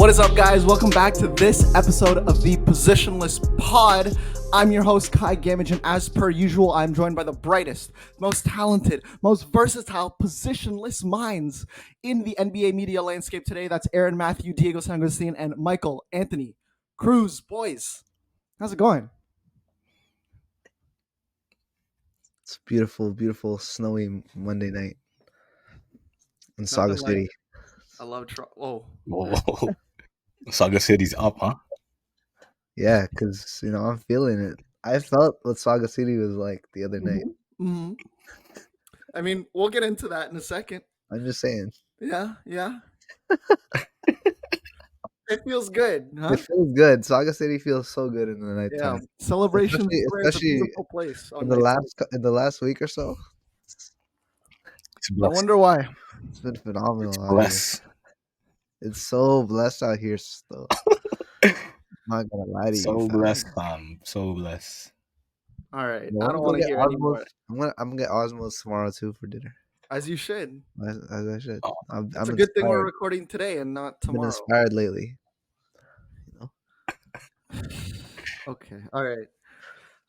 What is up, guys? Welcome back to this episode of the Positionless Pod. I'm your host, Kai Gamage, and as per usual, I'm joined by the brightest, most talented, most versatile, positionless minds in the NBA media landscape today. That's Aaron Matthew, Diego Sangostin, and Michael Anthony Cruz. Boys, how's it going? It's beautiful, beautiful, snowy Monday night in Saga City. I love Whoa. Saga City's up, huh? Yeah, because, I'm feeling it. I felt what Saga City was like the other night. Mm-hmm. I mean, we'll get into that in a second. I'm just saying. Yeah. It feels good, huh? It feels good. Saga City feels so good in the nighttime. Yeah, Celebration Square is a beautiful place. In the last week or so. I wonder why. It's been phenomenal. It's blessed. It's so blessed out here still. I'm not gonna lie to you. So blessed, fam. So blessed. All right. I don't want to hear anymore. I'm gonna get Osmos tomorrow too for dinner. As you should. As I should. Oh, it's a good thing we're recording today and not tomorrow. I've been inspired lately. Okay. All right.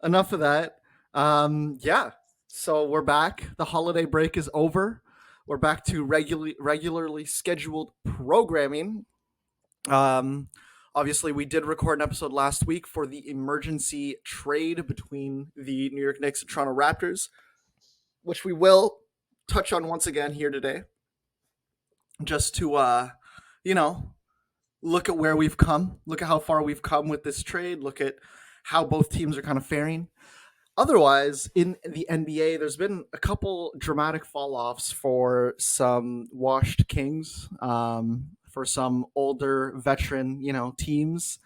Enough of that. Yeah. So we're back. The holiday break is over. We're back to regularly scheduled programming. Obviously, we did record an episode last week for the emergency trade between the New York Knicks and Toronto Raptors, which we will touch on once again here today. Just to, look at where we've come. Look at how far we've come with this trade. Look at how both teams are kind of faring. Otherwise, in the NBA, there's been a couple dramatic fall-offs for some washed Kings, for some older veteran, teams,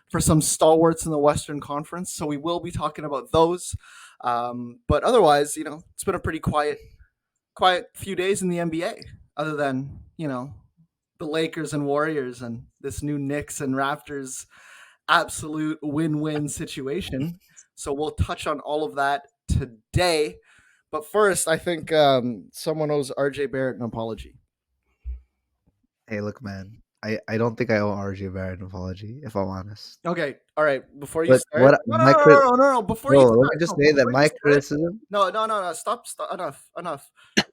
for some stalwarts in the Western Conference. So we will be talking about those. But otherwise, it's been a pretty quiet few days in the NBA, other than, the Lakers and Warriors and this new Knicks and Raptors absolute win-win situation. So we'll touch on all of that today. But first, I think someone owes RJ Barrett an apology. Hey, look, man. I don't think I owe RJ Barrett an apology, if I'm honest. Okay, all right. Before you start, no. Before you start, let me just say that my criticism. No. Stop. Enough. Let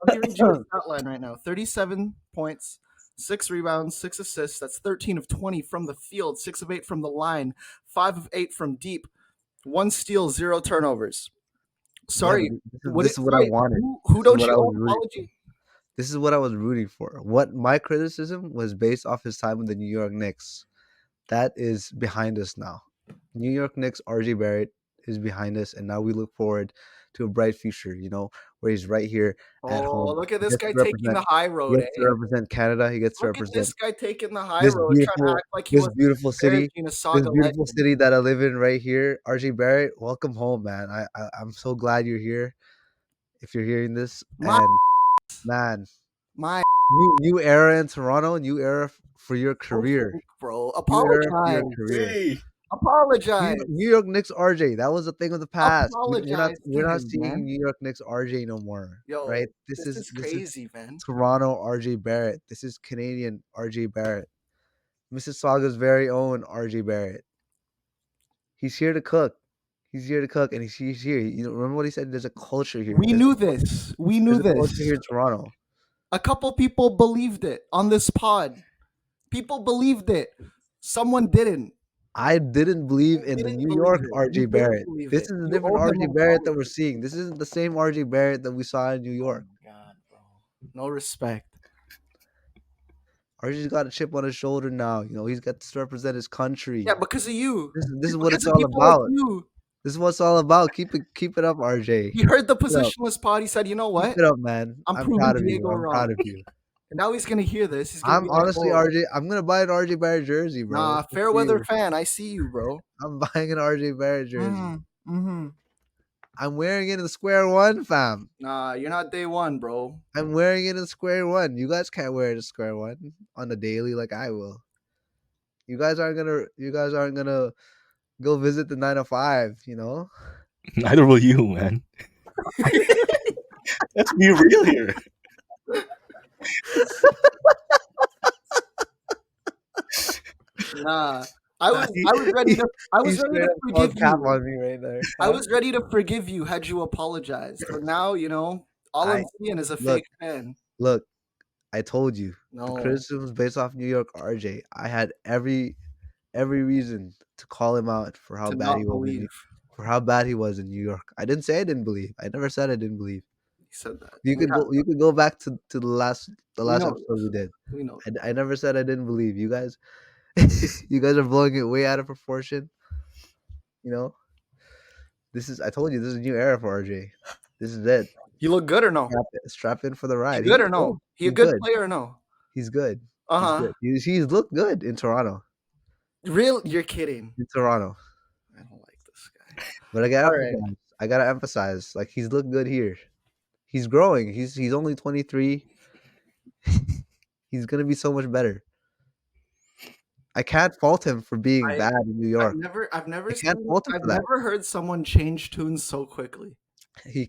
me read you the stat line right now. 37 points, 6 rebounds, 6 assists. That's 13 of 20 from the field, 6 of 8 from the line, 5 of 8 from deep, 1 steal, 0 turnovers. Sorry, yeah, this is what I wanted. Who don't you owe an apology? This is what I was rooting for. What my criticism was based off his time with the New York Knicks. That is behind us now. New York Knicks, RJ Barrett is behind us, and now we look forward to a bright future, where he's right here at home. Oh, look at this guy taking the high road. He gets to represent Canada. He gets to represent this guy taking the high road, trying to act like he was beautiful city. This beautiful city that I live in right here. RJ Barrett, welcome home, man. I'm so glad you're here. If you're hearing this, new era in Toronto, new era for your career, bro. Apologize. Apologize. New York Knicks RJ. That was a thing of the past. We're not seeing New York Knicks RJ no more. Yo, right? This is crazy, man. Toronto RJ Barrett. This is Canadian RJ Barrett. Mississauga's very own RJ Barrett. He's here to cook. And he's here. Remember what he said? There's a culture here. We knew this. Culture here in Toronto. A couple people believed it on this pod. People believed it. Someone didn't. I didn't believe in the New York RJ Barrett. This is a different RJ Barrett that we're seeing. This isn't the same RJ Barrett that we saw in New York. Oh God, bro. No respect. RJ's got a chip on his shoulder now. He's got to represent his country. Yeah, because of you. This is what it's all about. This is what it's all about. Keep it up, RJ. He heard the Positionless pod. He said, "You know what? Keep it up, man. I'm proud of you. I'm proud of you." And now he's gonna hear this. I'm honestly RJ. I'm gonna buy an RJ Barrett jersey, bro. Nah, fair weather fan. I see you, bro. I'm buying an RJ Barrett jersey. Mm-hmm. I'm wearing it in the square one, fam. Nah, you're not day one, bro. I'm wearing it in square one. You guys can't wear it in square one on the daily like I will. You guys aren't gonna go visit the 905, Neither will you, man. Let's be real here. Nah. I was He, I was ready to I he was ready straight to up forgive called cap you. on me right there. I Huh? was ready to forgive you had you apologized. But now, all I'm I seeing is a look, fake fan. look. I told you the No, criticism was based off New York RJ. I had every reason to call him out for how to bad he not was believe for how bad he was in New York. I didn't say I didn't believe. I never said I didn't believe. he said that. You could go back to the We last know episode this. we did. We know. I never said I didn't believe. You guys you guys are blowing it way out of proportion. You know, this is I told you this is a new era for RJ. This is it. He look good or no? Strap in for the He ride. good or Oh, no? He a he's good good. player or no? He's good. He's Uh-huh. good. He's looked good in Toronto. You're kidding. In Toronto. I don't like this guy. But All right. I gotta emphasize, like he's looked good here. He's growing. He's only 23. He's gonna be so much better. I can't fault him for being I bad in New York. I've never I can't seen fault him I've for that. never heard someone change tunes so quickly. He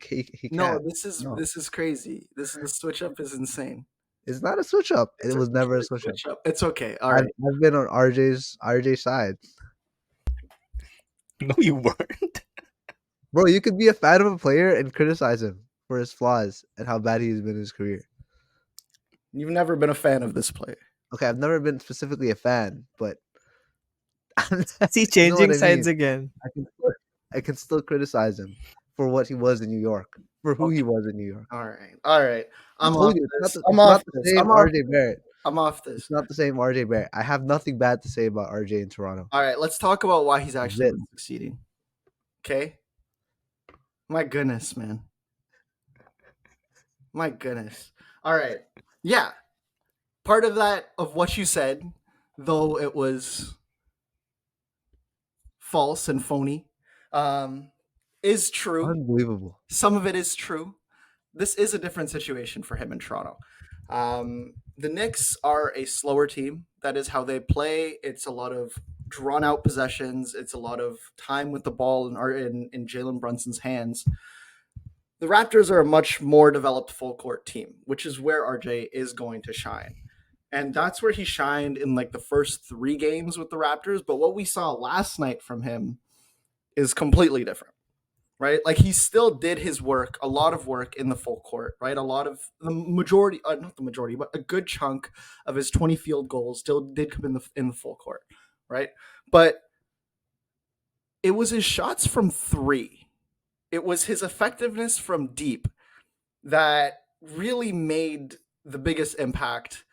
No, can't. No, this is crazy. The switch up is insane. it's not a switch up. It It's a was never a pure switch up. switch up. It's okay. All right. I've been on RJ's side, No, you weren't. bro. You could be a fan of a player and criticize him for his flaws and how bad he's been in his career. You've never been a fan of this player. Okay, I've never been specifically a fan, but See, you know changing what I sides mean. again. I can still criticize him for what he was in New York, for who he Okay. was in New York. All right. All right. I I'm told off you this. it's I'm not off the this. same I'm off. RJ Barrett. I'm off this. It's not the same RJ Barrett. I have nothing bad to say about RJ in Toronto. All right. Let's talk about why he's actually it. been succeeding. Okay. My goodness, man. My goodness. All right. Yeah. Part of that of what you said, though it was false and phony, is true. Unbelievable. Some of it is true. This is a different situation for him in Toronto. The Knicks are a slower team. That is how they play. It's a lot of drawn out possessions. It's a lot of time with the ball in Jalen Brunson's hands. The Raptors are a much more developed full court team, which is where RJ is going to shine. And that's where he shined in like the first 3 games with the Raptors. But what we saw last night from him is completely different, right? Like he still did his work, a lot of work in the full court, right? A lot of the majority, not the majority, but a good chunk of his 20 field goals still did come in the full court, right? But it was his shots from 3. It was his effectiveness from deep that really made the biggest impact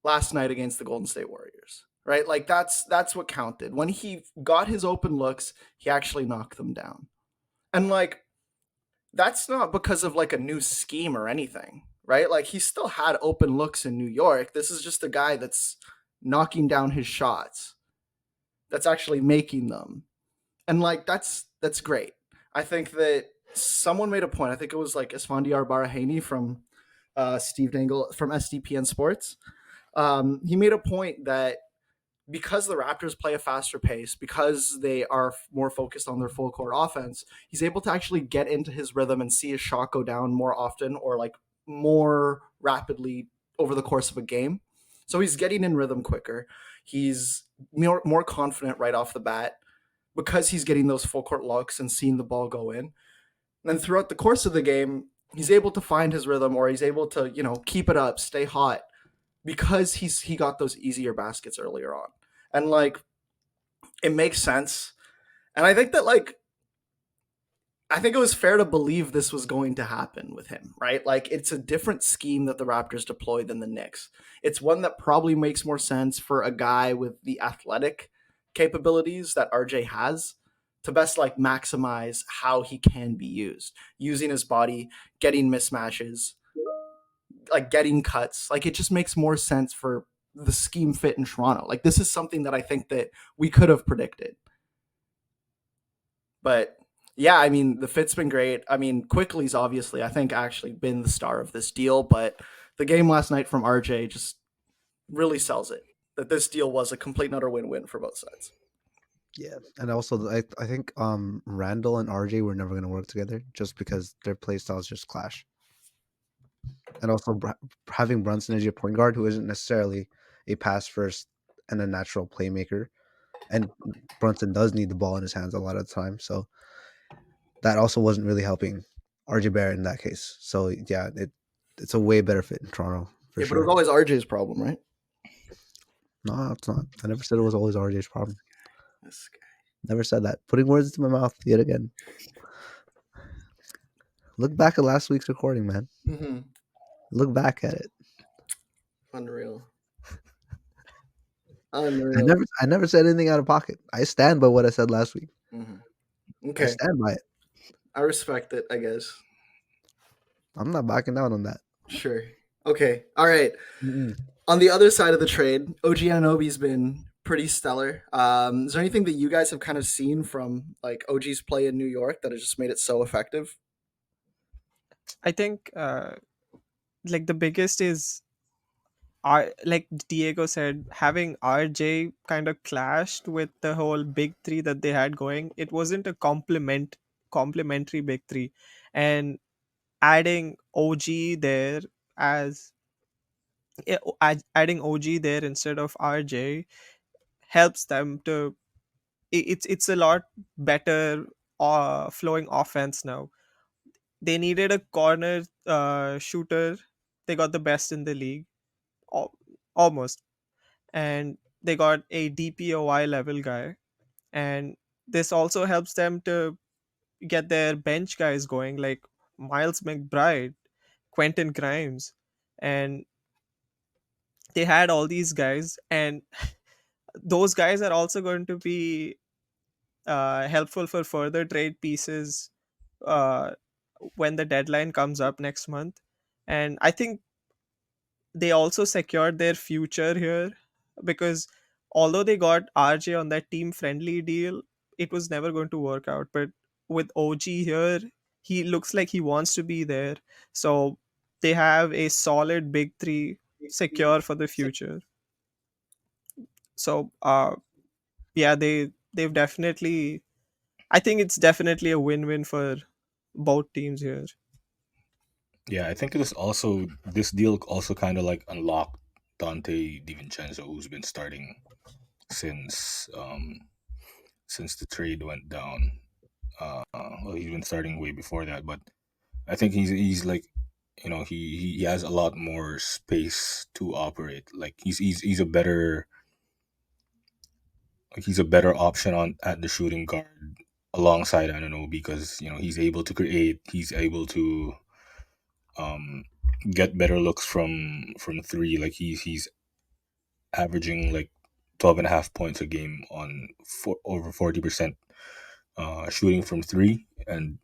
last night against the Golden State Warriors, right? Like that's what counted. When he got his open looks, he actually knocked them down. And like that's not because of like a new scheme or anything, right? Like he still had open looks in New York. This is just a guy that's knocking down his shots. That's actually making them. And like that's great. I think that someone made a point. I think it was like Esfandiar Barahani from Steve Dangle from SDPN Sports. He made a point that because the Raptors play a faster pace, because they are more focused on their full court offense, he's able to actually get into his rhythm and see his shot go down more often or like more rapidly over the course of a game. So he's getting in rhythm quicker. He's more confident right off the bat because he's getting those full court looks and seeing the ball go in. And then throughout the course of the game, he's able to find his rhythm or he's able to, keep it up, stay hot because he got those easier baskets earlier on. And like it makes sense. And I think that I think it was fair to believe this was going to happen with him, right? Like it's a different scheme that the Raptors deploy than the Knicks. It's one that probably makes more sense for a guy with the athletic capabilities that RJ has to best like maximize how he can be used, using his body, getting mismatches, like getting cuts. Like it just makes more sense for the scheme fit in Toronto. Like this is something that I think that we could have predicted. But yeah, I mean, the fit's been great. I mean, Quickley's obviously, I think, actually been the star of this deal, but the game last night from RJ just really sells it that this deal was a complete and utter win-win for both sides. Yeah, and also I think Randall and RJ were never going to work together just because their play styles just clash. And also having Brunson as your point guard, who isn't necessarily a pass first and a natural playmaker, and Brunson does need the ball in his hands a lot of the time. So that also wasn't really helping RJ Barrett in that case. So yeah, it's a way better fit in Toronto for Yeah, but it was sure. always RJ's problem, right? No, it's not. I never said it was always RJ's problem. This guy. Never said that. Putting words into my mouth yet again. Look back at last week's recording, man. Mm-hmm. Look back at it. Unreal. I Unreal. never said anything out of pocket. I stand by what I said last week. Mm-hmm. I Okay, stand by it. I respect it, I guess. I'm not backing down on that. Sure. Okay. All right. Mm-mm. On the other side of the trade, OG Anunoby's been pretty stellar. Is there anything that you guys have kind of seen from like OG's play in New York that has just made it so effective? I think like the biggest is like Diego said, having RJ kind of clashed with the whole big three that they had going. It wasn't a complementary big three, and adding OG there as adding OG there instead of RJ helps them to. It's a lot better flowing offense now. They needed a corner shooter. They got the best in the league, al- almost, and they got a DPOY level guy. And this also helps them to get their bench guys going, like Miles McBride, Quentin Grimes, and they had all these guys, and those guys are also going to be helpful for further trade pieces uh, when the deadline comes up next month. And I think they also secured their future here because although they got RJ on that team friendly deal, it was never going to work out. But with OG here, he looks like he wants to be there. So they have a solid big three secure for the future. So yeah, they've definitely, I think it's definitely a win-win for both teams here. Yeah, I think this deal also kind of like unlocked Dante DiVincenzo, who's been starting since since the trade went down. Well, he's been starting way before that, but I think he's like, he has a lot more space to operate. Like he's a better, option on at the shooting guard alongside Anunoby because he's able to create, he's able to um get better looks from three. Like he's averaging like 12 and a half points a game on over 40% shooting from three. And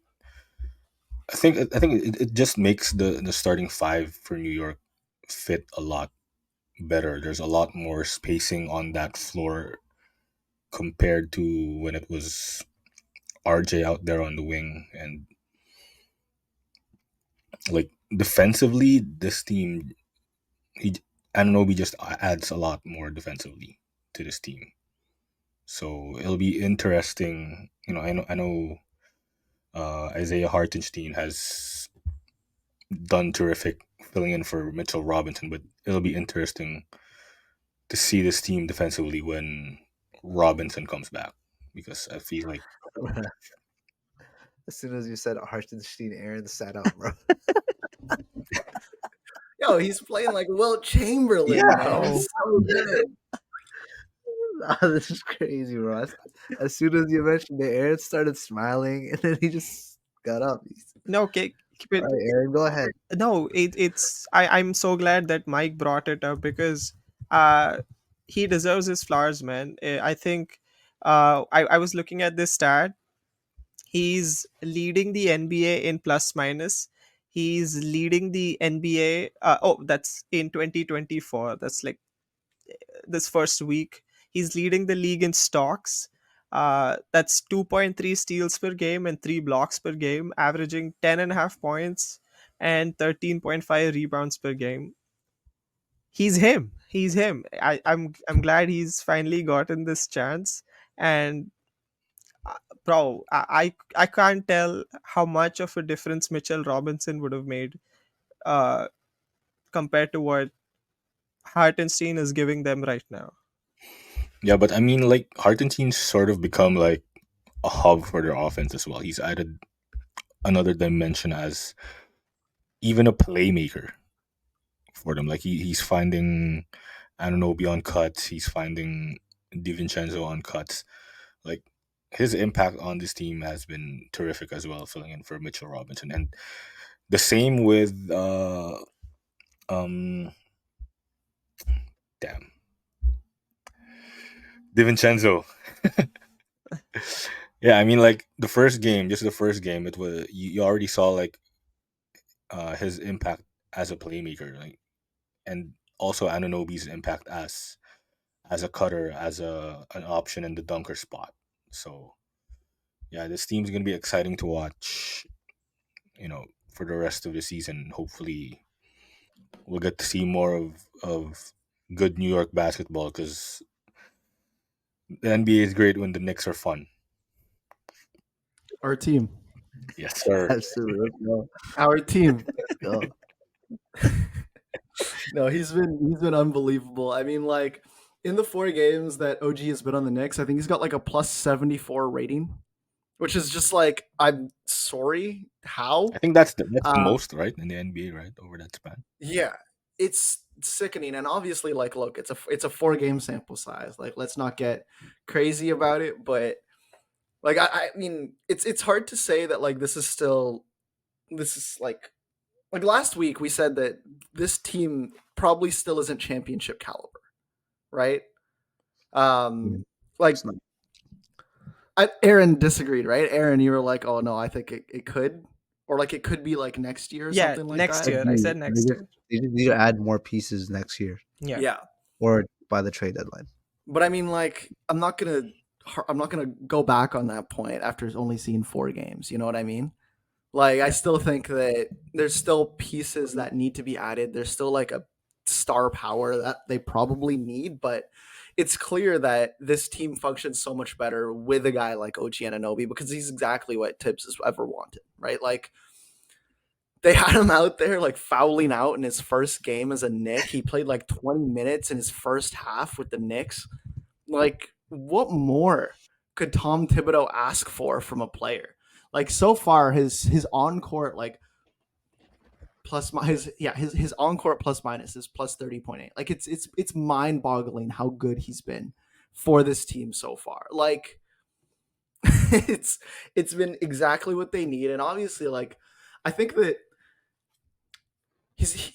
I think it just makes the starting five for New York fit a lot better. There's a lot more spacing on that floor compared to when it was RJ out there on the wing. And like defensively, this team, he Anunoby just adds a lot more defensively to this team. So it'll be interesting. I know Isaiah Hartenstein has done terrific filling in for Mitchell Robinson, but it'll be interesting to see this team defensively when Robinson comes back because I feel like As soon as you said Hartenstein, Aaron sat up, bro. Yo, he's playing like Wilt Chamberlain, Yeah. man. He's so good. This is crazy, bro. As soon as you mentioned it, Aaron started smiling, and then he just got up. No, okay, keep All it. right, Aaron, go ahead. No, it's I'm so glad that Mike brought it up because uh he deserves his flowers, man. I think I was looking at this stat. He's leading the NBA in plus minus. He's leading the NBA. Oh, that's in 2024. That's like this first week. He's leading the league in stocks. That's 2.3 steals per game and 3 blocks per game, averaging 10.5 points and 13.5 rebounds per game. He's him. He's him. I'm glad he's finally gotten this chance. And bro, I can't tell how much of a difference Mitchell Robinson would have made uh, compared to what Hartenstein is giving them right now. Yeah, but I mean, like Hartenstein's sort of become like a hub for their offense as well. He's added another dimension as even a playmaker for them. Like he's finding Anunoby on cuts. He's finding DiVincenzo on cuts. Like his impact on this team has been terrific as well, filling in for Mitchell Robinson. And the same with um damn DiVincenzo. Yeah, I mean like the first game, just the first game, it was you already saw like his impact as a playmaker, like, and also Anunoby's impact as a cutter, as an option in the dunker spot. So yeah, this team's gonna be exciting to watch. You know, for the rest of the season. Hopefully, we'll get to see more of good New York basketball because the NBA is great when the Knicks are fun. Our team. Yes, sir. Absolutely. Let's go. Our team. Let's go. No, he's been unbelievable. I mean, like in the 4 games that OG has been on the Knicks, I think he's got like a plus 74 rating, which is just like, I'm sorry, how? I think that's the Uh, most, right, in the NBA, right, over that span. yeah, it's sickening, and obviously, like, look, it's a 4 game sample size. Like, let's not get crazy about it, but like, I mean, it's hard to say that like this is like last week we said that this team probably still isn't championship caliber, right? Yeah, Like it's not. Aaron disagreed, right? Aaron, you were like, "Oh no, I think it could," or like it could be like next year or Yeah, something like next that. year. I said next year. They just need to add more pieces next year Yeah. Yeah, or by the trade deadline. but I mean, like, I'm not gonna go back on that point after only seeing 4 games. You know what I mean? Like, I still think that there's still pieces that need to be added. There's still like a star power that they probably need, but it's clear that this team functions so much better with a guy like OG Anunoby because he's exactly what Tibbs has ever wanted, right? Like, they had him out there like fouling out in his first game as a Knick. He played like 20 minutes in his first half with the Knicks. Like, what more could Tom Thibodeau ask for from a player? Like, so far, his on court like his on court plus minus is plus 30.8. Like, it's mind boggling how good he's been for this team so far. Like, it's been exactly what they need, and obviously, like, I think that he's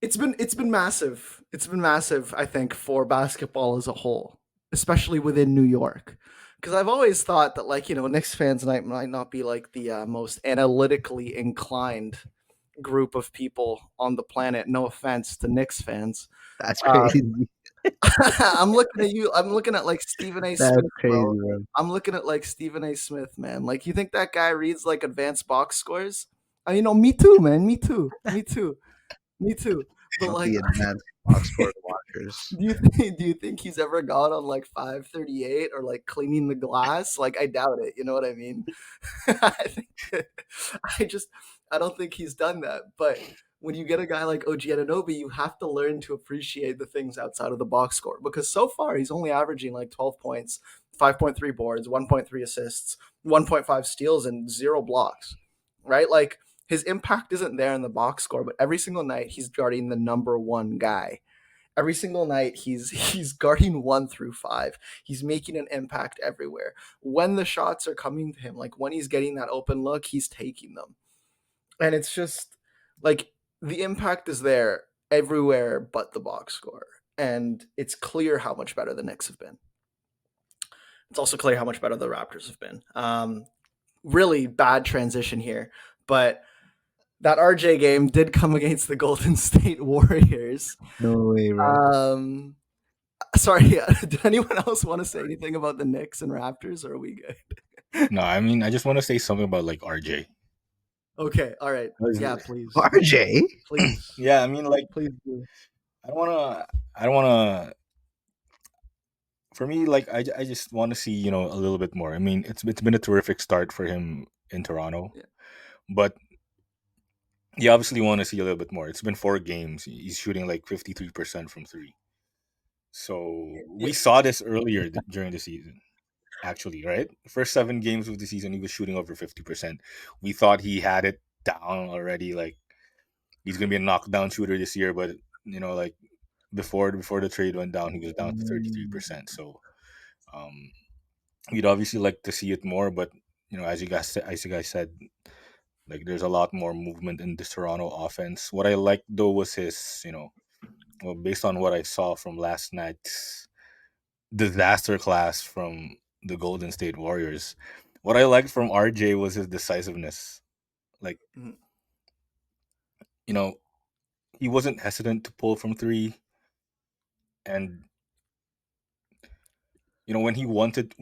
it's been massive. It's been massive, I think, for basketball as a whole, especially within New York. Because I've always thought that, like, Knicks fans might not be like the most analytically inclined group of people on the planet. No offense to Knicks fans. That's Uh, crazy. I'm looking at you. I'm looking at like Stephen A. That's Smith, crazy, bro. bro. I'm looking at like Stephen A. Smith, man. Like, you think that guy reads like advanced box scores? Me too, man. Me too. Me too. Me too. But Not like, the advanced box score watchers. do you think he's ever gone on like 538 or like cleaning the glass? Like, I doubt it. You know what I mean? I think I don't think he's done that. But when you get a guy like OG Anunoby, you have to learn to appreciate the things outside of the box score because so far he's only averaging like 12 points, 5.3 boards, 1.3 assists, 1.5 steals, and 0 blocks. Right? Like, his impact isn't there in the box score, but every single night he's guarding the number one guy. Every single night he's guarding 1 through 5. He's making an impact everywhere. When the shots are coming to him, like when he's getting that open look, he's taking them. And it's just like the impact is there everywhere but the box score. And it's clear how much better the Knicks have been. It's also clear how much better the Raptors have been. Really bad transition here, but that RJ game did come against the Golden State Warriors. No way, bro. Sorry, did anyone else want to say anything about the Knicks and Raptors, or are we good? No, I mean I just want to say something about like RJ. Okay, all right. Yeah, please. RJ? Please. Yeah, I mean like Please do. I don't wanna. For me, like I just want to see a little bit more. I mean it's been a terrific start for him in Toronto, Yeah. but you obviously want to see a little bit more. It's been 4 games. He's shooting like 53% from three. So we saw this earlier during the season. Actually, right? First 7 games of the season, he was shooting over 50%. We thought he had it down already. Like he's gonna be a knockdown shooter this year, but like before the trade went down, he was down to 33%. So we'd obviously like to see it more, but as you guys said, like there's a lot more movement in this Toronto offense. What I liked though was his, well, based on what I saw from last night's disaster class from the Golden State Warriors, what I liked from RJ was his decisiveness. Like, Mhm. He wasn't hesitant to pull from three, and when he wanted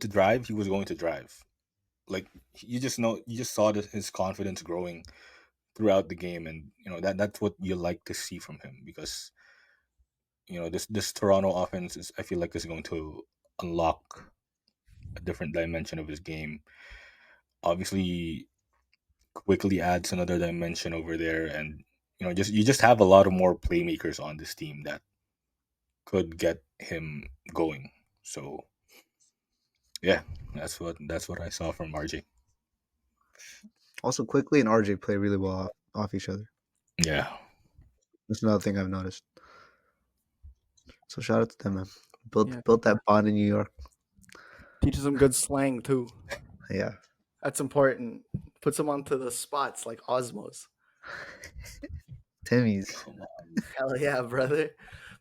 to drive, he was going to drive. Like you just saw his confidence growing throughout the game, and that's what you like to see from him because this Toronto offense I feel like is going to unlock a different dimension of his game. Obviously, Quickley adds another dimension over there, and you just have a lot of more playmakers on this team that could get him going. So yeah, that's what I saw from RJ. Also, Quickly and RJ play really well off each other. Yeah, That's another thing I've noticed. So shout out to them, man. Yeah. Built that bond in New York. Teaches them good slang too. Yeah. That's important. Puts them onto the spots like Osmos. Timmy's. come on. Hell yeah, brother.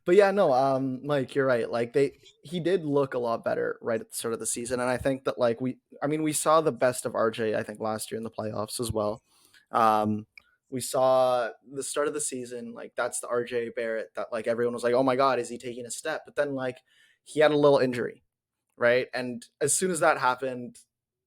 But yeah, no, Mike, you're right. Like he did look a lot better right at the start of the season, and I think that we saw the best of RJ. I think last year in the playoffs as well. We saw the start of the season, like that's the RJ Barrett that like everyone was like, oh my god, is he taking a step? But then like he had a little injury, right? And as soon as that happened,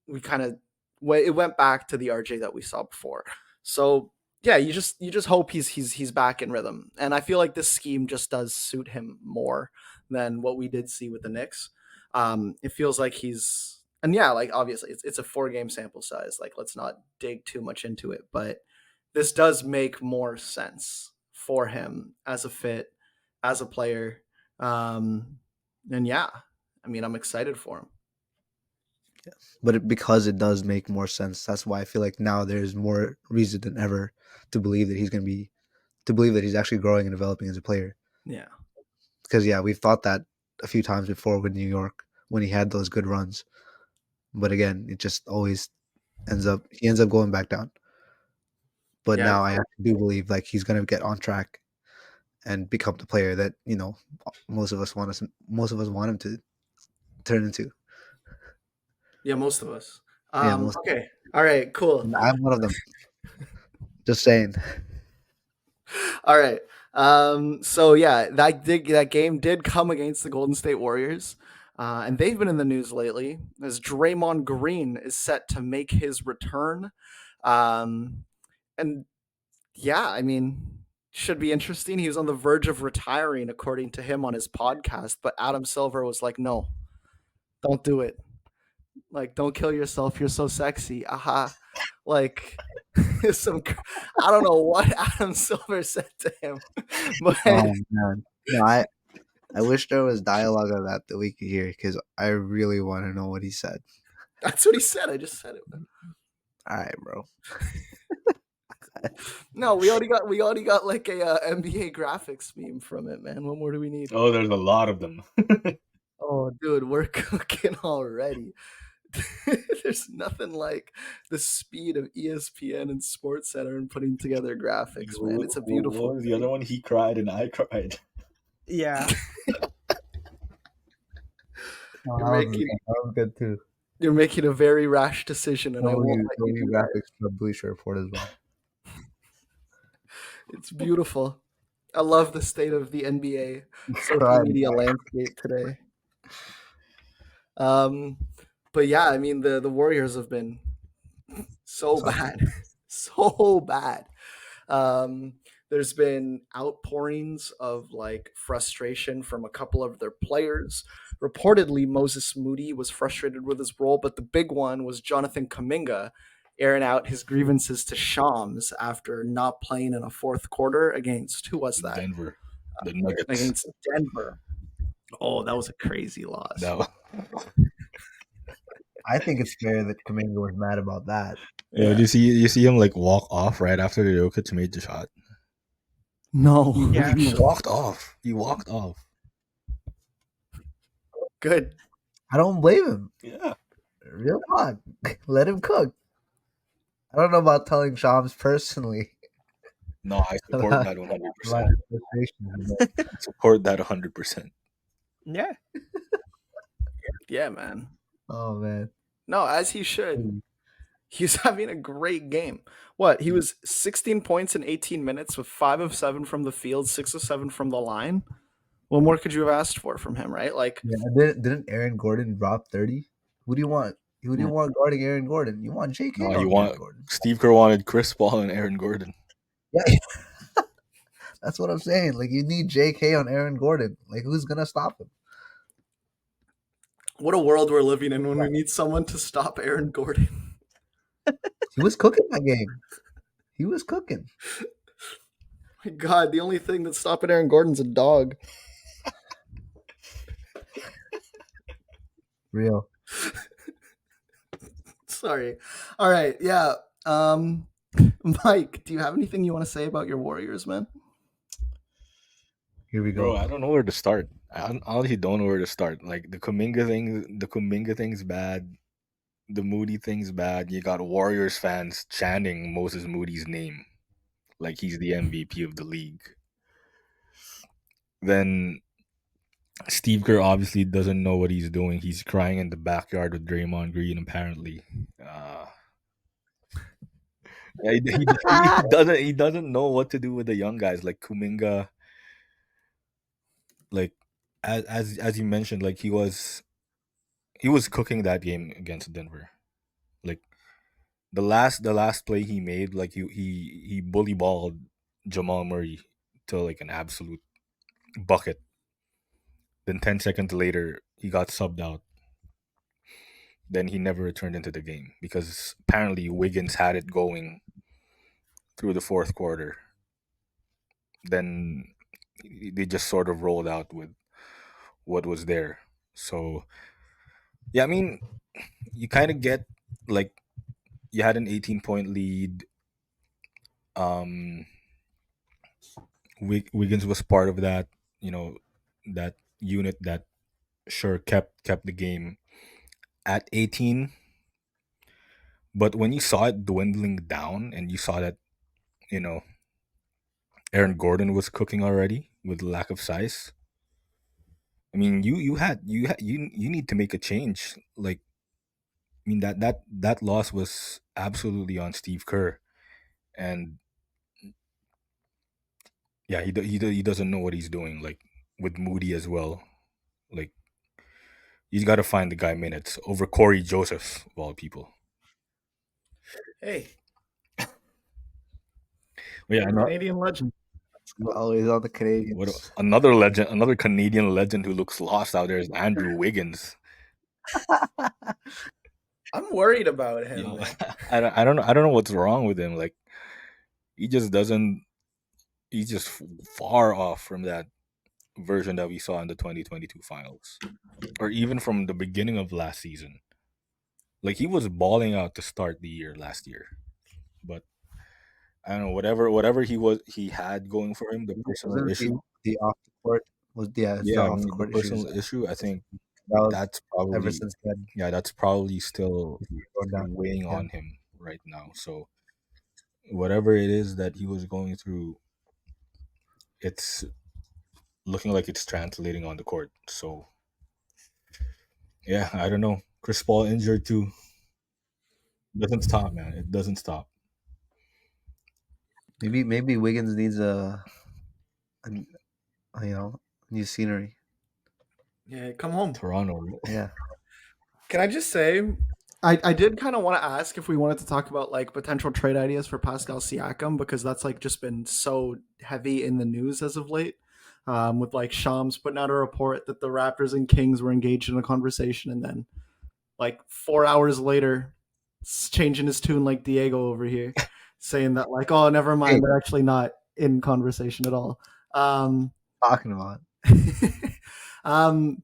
we kind of it went back to the RJ that we saw before. So yeah, you just hope he's back in rhythm, and I feel like this scheme just does suit him more than what we did see with the Knicks. It feels like he's and yeah, like obviously it's a 4 game sample size. Like let's not dig too much into it, but this does make more sense for him as a fit, as a player. And yeah, I mean I'm excited for him. But because it does make more sense, that's why I feel like now there's more reason than ever to believe that he's actually growing and developing as a player. Yeah. Because yeah, we've thought that a few times before with New York when he had those good runs. But again, it just always he ends up going back down. But Yeah. now I do believe like he's gonna get on track and become the player that most of us want him to turn into. Yeah, most of us. Yeah, most. Okay. All right, cool. And I'm one of them. Just saying. All right. So yeah, that game did come against the Golden State Warriors. And they've been in the news lately as Draymond Green is set to make his return. And yeah, I mean, should be interesting. He was on the verge of retiring, according to him on his podcast, but Adam Silver was like, no, don't do it. Like, don't kill yourself. You're so sexy. Aha. Like, I don't know what Adam Silver said to him, but Oh man. No, I wish there was dialogue of that we could hear because I really want to know what he said. that's what he said. I just said it. All right, bro. No, we already got like a NBA graphics meme from it, man. What more do we need? Oh, there's a lot of them. Oh, dude, we're cooking already. There's nothing like the speed of ESPN and SportsCenter and putting together graphics, man. It's a beautiful. What was the other one? He cried and I cried. Yeah. That was good too. You're making a very rash decision, and I won't let you do that. graphics from the Bleacher Report as well. It's beautiful. I love the state of the NBA social Cried. media landscape today. But yeah, I mean the Warriors have been so bad, so bad. There's been outpourings of like frustration from a couple of their players. Reportedly, Moses Moody was frustrated with his role, but the big one was Jonathan Kuminga airing out his grievances to Shams after not playing in a fourth quarter against who was that? Denver, the Nuggets. Against Denver. Oh, that was a crazy loss. That was, I think it's fair that Kuminga was mad about that. yeah. You see him like walk off right after the Jokic made the shot. No. Yeah. He walked off. He walked off. Good. I don't blame him. Yeah. Real talk. Let him cook. I don't know about telling Shams personally. No, I support about- that 100%. about his frustrations, but I support that 100%. Yeah. Yeah, man. oh man. No, as he should. He's having a great game. What? He was 16 points in 18 minutes with 5 of 7 from the field, 6 of 7 from the line. What more could you have asked for from him, right? Like, Yeah, didn't Aaron Gordon drop 30? Who do you want? Who do you want guarding Aaron Gordon? You want JK No, on you Aaron want Gordon. Steve Kerr wanted Chris Paul and Aaron Gordon. Yeah. That's what I'm saying. Like, you need JK on Aaron Gordon. Like, who's gonna stop him? what a world we're living in when we need someone to stop Aaron Gordon. He was cooking that game. He was cooking. My God, the only thing that's stopping Aaron Gordon's a dog. Real. Sorry. All right. Yeah. Mike, do you have anything you want to say about your Warriors, man? Here we Bro, go. I don't know where to start. I honestly don't know where to start. Like the Kuminga thing's bad. The Moody thing's bad. You got Warriors fans chanting Moses Moody's name like he's the MVP of the league. Then Steve Kerr obviously doesn't know what he's doing. He's crying in the backyard with Draymond Green, apparently. Yeah, he doesn't know what to do with the young guys like Kuminga. Like as you mentioned, like he was cooking that game against Denver. Like the last play he made, like he bully balled Jamal Murray to like an absolute bucket. Then 10 seconds later, he got subbed out. Then he never returned into the game because apparently Wiggins had it going through the fourth quarter. Then they just sort of rolled out with what was there. So, yeah, I mean, you kind of get like you had an 18-point lead. Wiggins was part of that, that unit that sure kept the game at 18. But when you saw it dwindling down and you saw that, you know, Aaron Gordon was cooking already with lack of size. I mean, you need to make a change. Like, I mean that loss was absolutely on Steve Kerr, and yeah, he doesn't know what he's doing. Like with Moody as well, like he's got to find the guy minutes over Corey Joseph of all people. Hey, But yeah, Canadian legend. Always on the Canadians. another legend, another Canadian legend who looks lost out there is Andrew Wiggins. I'm worried about him. Yo, I don't know what's wrong with him. Like he just doesn't. He's just far off from that version that we saw in the 2022 finals, or even from the beginning of last season. Like he was balling out to start the year last year, but I don't know whatever he had going for him, the personal Wasn't issue. the off the court was it's the Yeah, I off mean, the the court personal issues. issue. I think That was that's ever probably since then. yeah, that's probably still Going down. weighing Yeah. on him right now. So whatever it is that he was going through, it's looking like it's translating on the court. So yeah, I don't know. Chris Paul injured too. Doesn't stop, man. It doesn't stop. Maybe Wiggins needs a new scenery. Yeah, come home. Toronto. Yeah. Can I just say, I did kind of want to ask if we wanted to talk about like potential trade ideas for Pascal Siakam because that's like just been so heavy in the news as of late. With like Shams putting out a report that the Raptors and Kings were engaged in a conversation, and then like 4 hours later, changing his tune like Diego over here, saying that like, oh, never mind, Hey. they're actually not in conversation at all. Talking about. Um,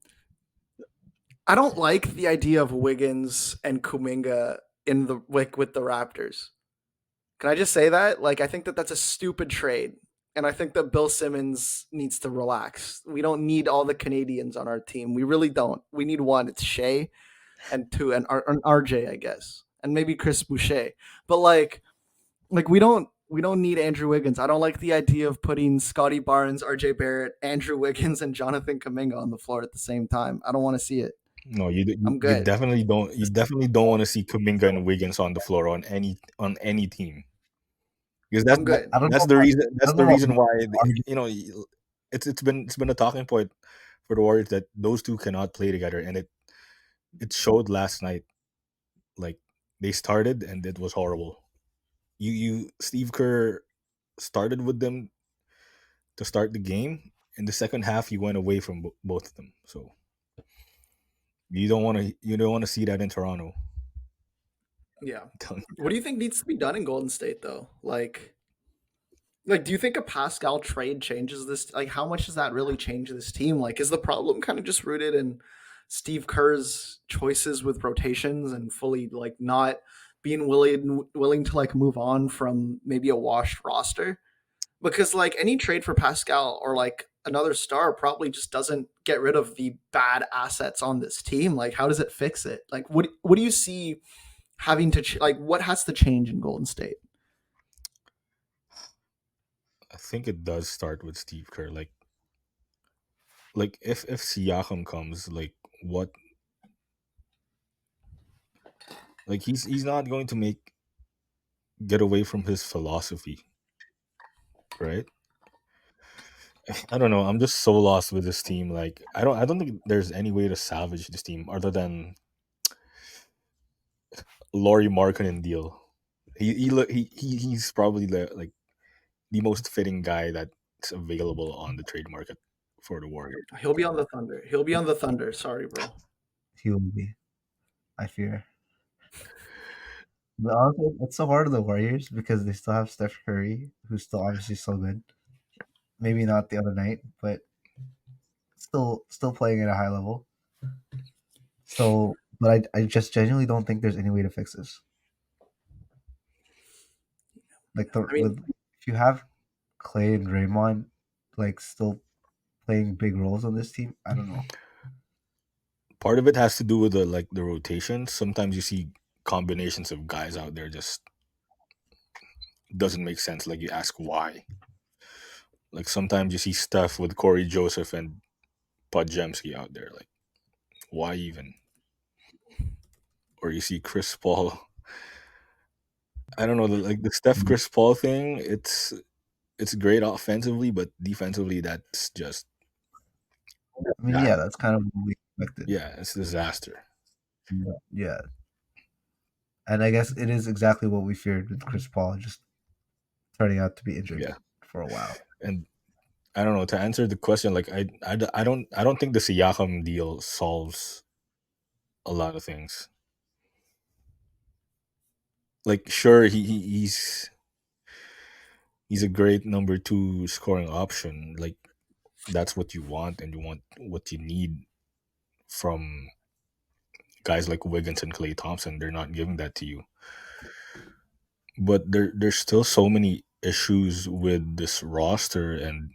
I don't like the idea of Wiggins and Kuminga in the with the Raptors. Can I just say that? Like, I think that that's a stupid trade, and I think that Bill Simmons needs to relax. We don't need all the Canadians on our team. We really don't. We need one. It's Shea, and two, and RJ, I guess, and maybe Chris Boucher. But like we don't need Andrew Wiggins. I don't like the idea of putting Scotty Barnes, RJ Barrett, Andrew Wiggins, and Jonathan Kuminga on the floor at the same time. I don't want to see it. No, you, I'm you good. definitely don't. You definitely don't want to see Kuminga and Wiggins on the floor on any team, because I'm good. I don't know that's the about reason. I That's don't know the about reason why it's been a talking point for the Warriors that those two cannot play together, and it showed last night. Like, they started and it was horrible. You Steve Kerr started with them to start the game. In the second half, he went away from both of them. So you don't want to see that in Toronto. Yeah. I'm telling you What do you think needs to be done in Golden State though? Like, do you think a Pascal trade changes this? Like, how much does that really change this team? Like, is the problem kind of just rooted in Steve Kerr's choices with rotations and fully like not being willing to like move on from maybe a washed roster? Because like any trade for Pascal or like another star probably just doesn't get rid of the bad assets on this team. Like, how does it fix it? Like, what do you see having to like what has to change in Golden State? I think it does start with Steve Kerr. Like if Siakam comes, like what? Like he's not going to get away from his philosophy, right? I don't know. I'm just so lost with this team. Like I don't think there's any way to salvage this team other than Laurie Markkinen deal. He's probably the most fitting guy that's available on the trade market for the Warriors. He'll be on the Thunder. He'll be on the Thunder. Sorry, bro. he will be. I fear. But honestly, it's so hard on the Warriors because they still have Steph Curry, who's still obviously so good. Maybe not the other night, but still playing at a high level. So, but I just genuinely don't think there's any way to fix this. Like I mean, if you have Clay and Draymond, like still playing big roles on this team, I don't know. Part of it has to do with the rotation. Sometimes you see combinations of guys out there just doesn't make sense. Like, you ask why. Like, sometimes you see stuff with Corey Joseph and Podziemski out there. Like, why even? Or you see Chris Paul. I don't know, the Steph Chris Paul thing. It's great offensively, but defensively, that's just I mean, that. yeah, that's kind of what we expected. Yeah, it's a disaster. Yeah, and I guess it is exactly what we feared with Chris Paul, just turning out to be injured Yeah, for a while. and I don't know, to answer the question. Like, I don't think the Siakam deal solves a lot of things. Like, sure, he's a great number two scoring option. Like, that's what you want, and you want what you need from guys like Wiggins and Klay Thompson. They're not giving that to you. But there's still so many issues with this roster, and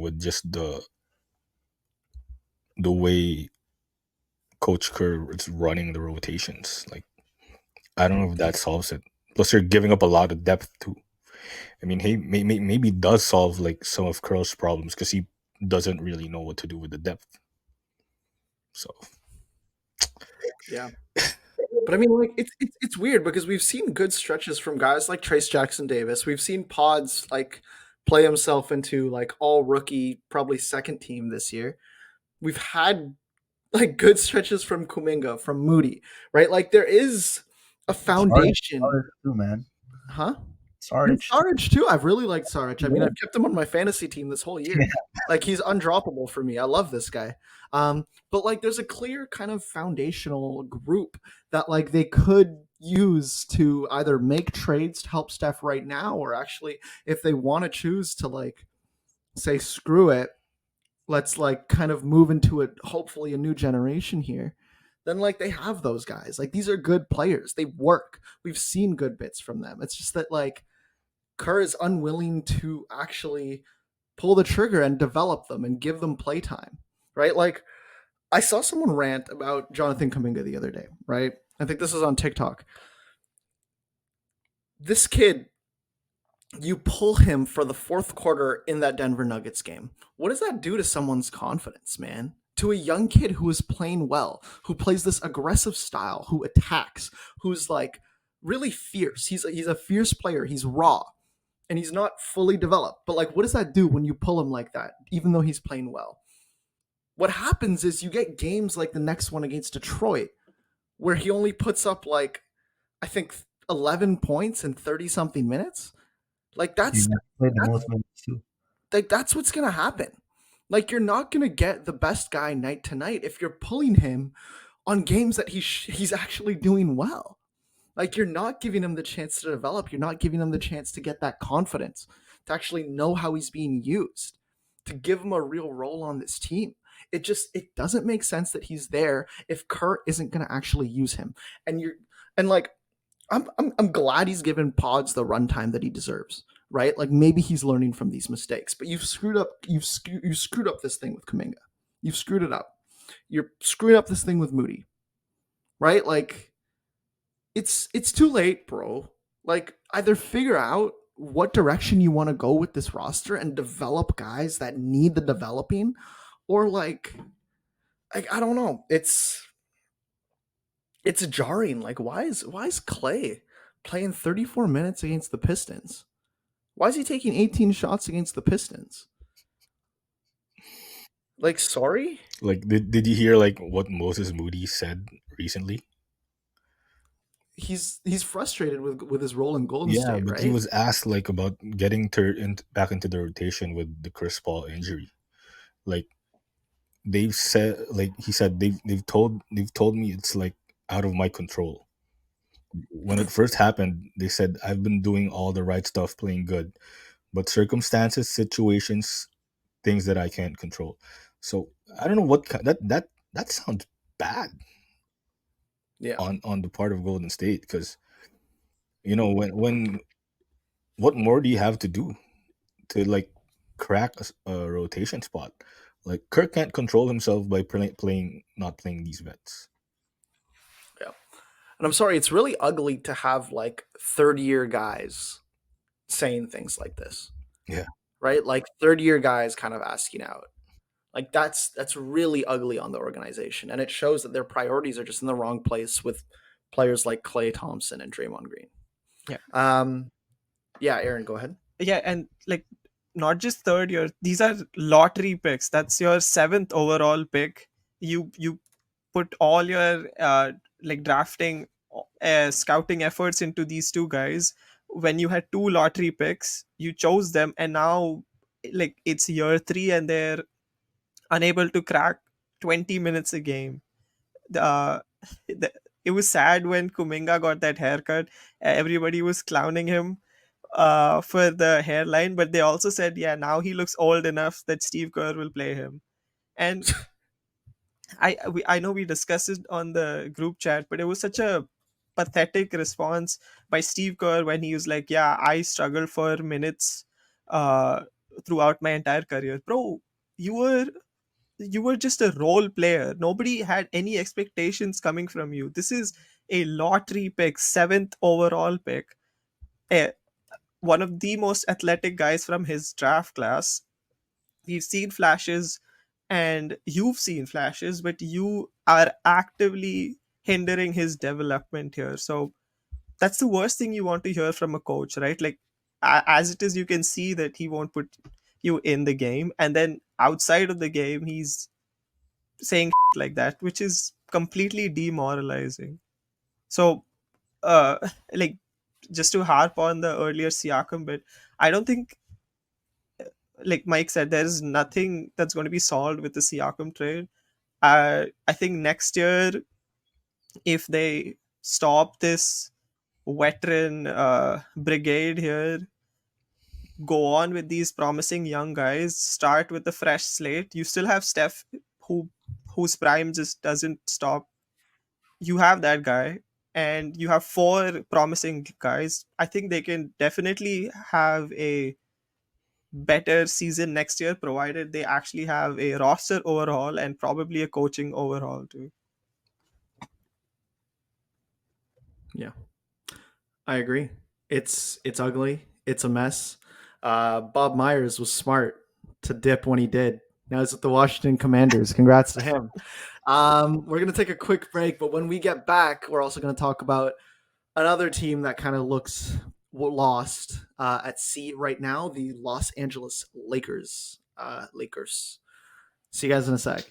with just the way Coach Kerr is running the rotations. Like, I don't know if that solves it. Plus, you're giving up a lot of depth too. I mean, hey, maybe it does solve like some of Kerr's problems because he doesn't really know what to do with the depth. So yeah. But I mean, like it's weird because we've seen good stretches from guys like Trace Jackson Davis. We've seen Pods like play himself into like all rookie, probably second team this year. We've had like good stretches from Kuminga, from Moody, right? Like there is a foundation, Sarge too, man. huh? And Sarge. Sarge too. I've really liked Sarge. I mean, Yeah. I've kept him on my fantasy team this whole year. Like he's undroppable for me. I love this guy. But like there's a clear kind of foundational group that like they could use to either make trades to help Steph right now, or actually if they want to choose to like say screw it let's like kind of move into it, hopefully a new generation here, then like they have those guys. Like these are good players. They work. We've seen good bits from them. It's just that like Kerr is unwilling to actually pull the trigger and develop them and give them playtime, right? Like I saw someone rant about Jonathan Kuminga the other day, right? I think this is on TikTok. This kid, you pull him for the fourth quarter in that Denver Nuggets game. What does that do to someone's confidence, man? To a young kid who is playing well, who plays this aggressive style, who attacks, who's like really fierce. He's a fierce player. He's raw and he's not fully developed. But like, what does that do when you pull him like that, even though he's playing well? What happens is you get games like the next one against Detroit, where he only puts up like, I think 11 points in 30 something minutes. Like Yeah, played the most minutes too. like that's what's gonna happen. Like you're not gonna get the best guy night to night if you're pulling him on games that he's actually doing well. Like you're not giving him the chance to develop. You're not giving him the chance to get that confidence, to actually know how he's being used, to give him a real role on this team. It doesn't make sense that he's there if Kerr isn't gonna actually use him. And you're and like I'm glad he's given Pods the runtime that he deserves, right? Like maybe he's learning from these mistakes, but you've screwed up this thing with Kuminga. You've screwed it up. You're screwing up this thing with Moody, right? Like it's too late, bro. Like either figure out what direction you want to go with this roster and develop guys that need the developing, or like I don't know. It's jarring. Like why is Clay playing 34 minutes against the Pistons? Why is he taking 18 shots against the Pistons? Like sorry? Like, did you hear like what Moses Moody said recently? He's frustrated with his role in Golden Yeah, State, but he right? was asked like about getting back into the rotation with the Chris Paul injury. Like they've said, like he said, they've told me it's like out of my control. When it first happened, they said I've been doing all the right stuff, playing good, but circumstances, situations, things that I can't control. So I don't know that sounds bad Yeah. on the part of Golden State, because when what more do you have to do to like crack a rotation spot? Like Kirk can't control himself by not playing these vets. Yeah. And I'm sorry, it's really ugly to have like third year guys saying things like this. Yeah. Right? Like third year guys kind of asking out. Like that's really ugly on the organization. And it shows that their priorities are just in the wrong place with players like Klay Thompson and Draymond Green. Yeah. Yeah, Aaron, go ahead. Yeah, and like not just third year, these are lottery picks. That's your 7th overall pick. You put all your like drafting scouting efforts into these two guys. When you had 2 lottery picks, you chose them, and now like it's year 3 and they're unable to crack 20 minutes a game. uh, it was sad when Kuminga got that haircut. Everybody was clowning him for the hairline, but they also said, yeah, now he looks old enough that Steve Kerr will play him. And I know we discussed it on the group chat, but it was such a pathetic response by Steve Kerr when he was like, yeah, I struggled for minutes uh, throughout my entire career. Bro, you were just a role player. Nobody had any expectations coming from you. This is a lottery pick, 7th overall pick. One of the most athletic guys from his draft class. We've seen flashes and you've seen flashes, but you are actively hindering his development here. So that's the worst thing you want to hear from a coach, right? Like, as it is, you can see that he won't put you in the game, and then outside of the game, he's saying like that, which is completely demoralizing. So, uh, like, just to harp on the earlier Siakam bit, I don't think, like Mike said, there is nothing that's going to be solved with the Siakam trade. I think next year, if they stop this veteran brigade here, go on with these promising young guys, start with a fresh slate. You still have Steph, who whose prime just doesn't stop. You have that guy, and you have four promising guys. I think they can definitely have a better season next year, provided they actually have a roster overhaul and probably a coaching overhaul too. Yeah, I agree. It's ugly. It's a mess. Bob Myers was smart to dip when he did. Now he's with the Washington Commanders. Congrats to him. We're gonna take a quick break, but when we get back, we're also gonna talk about another team that kind of looks lost at sea right now, the Los Angeles Lakers. Lakers. See you guys in a sec.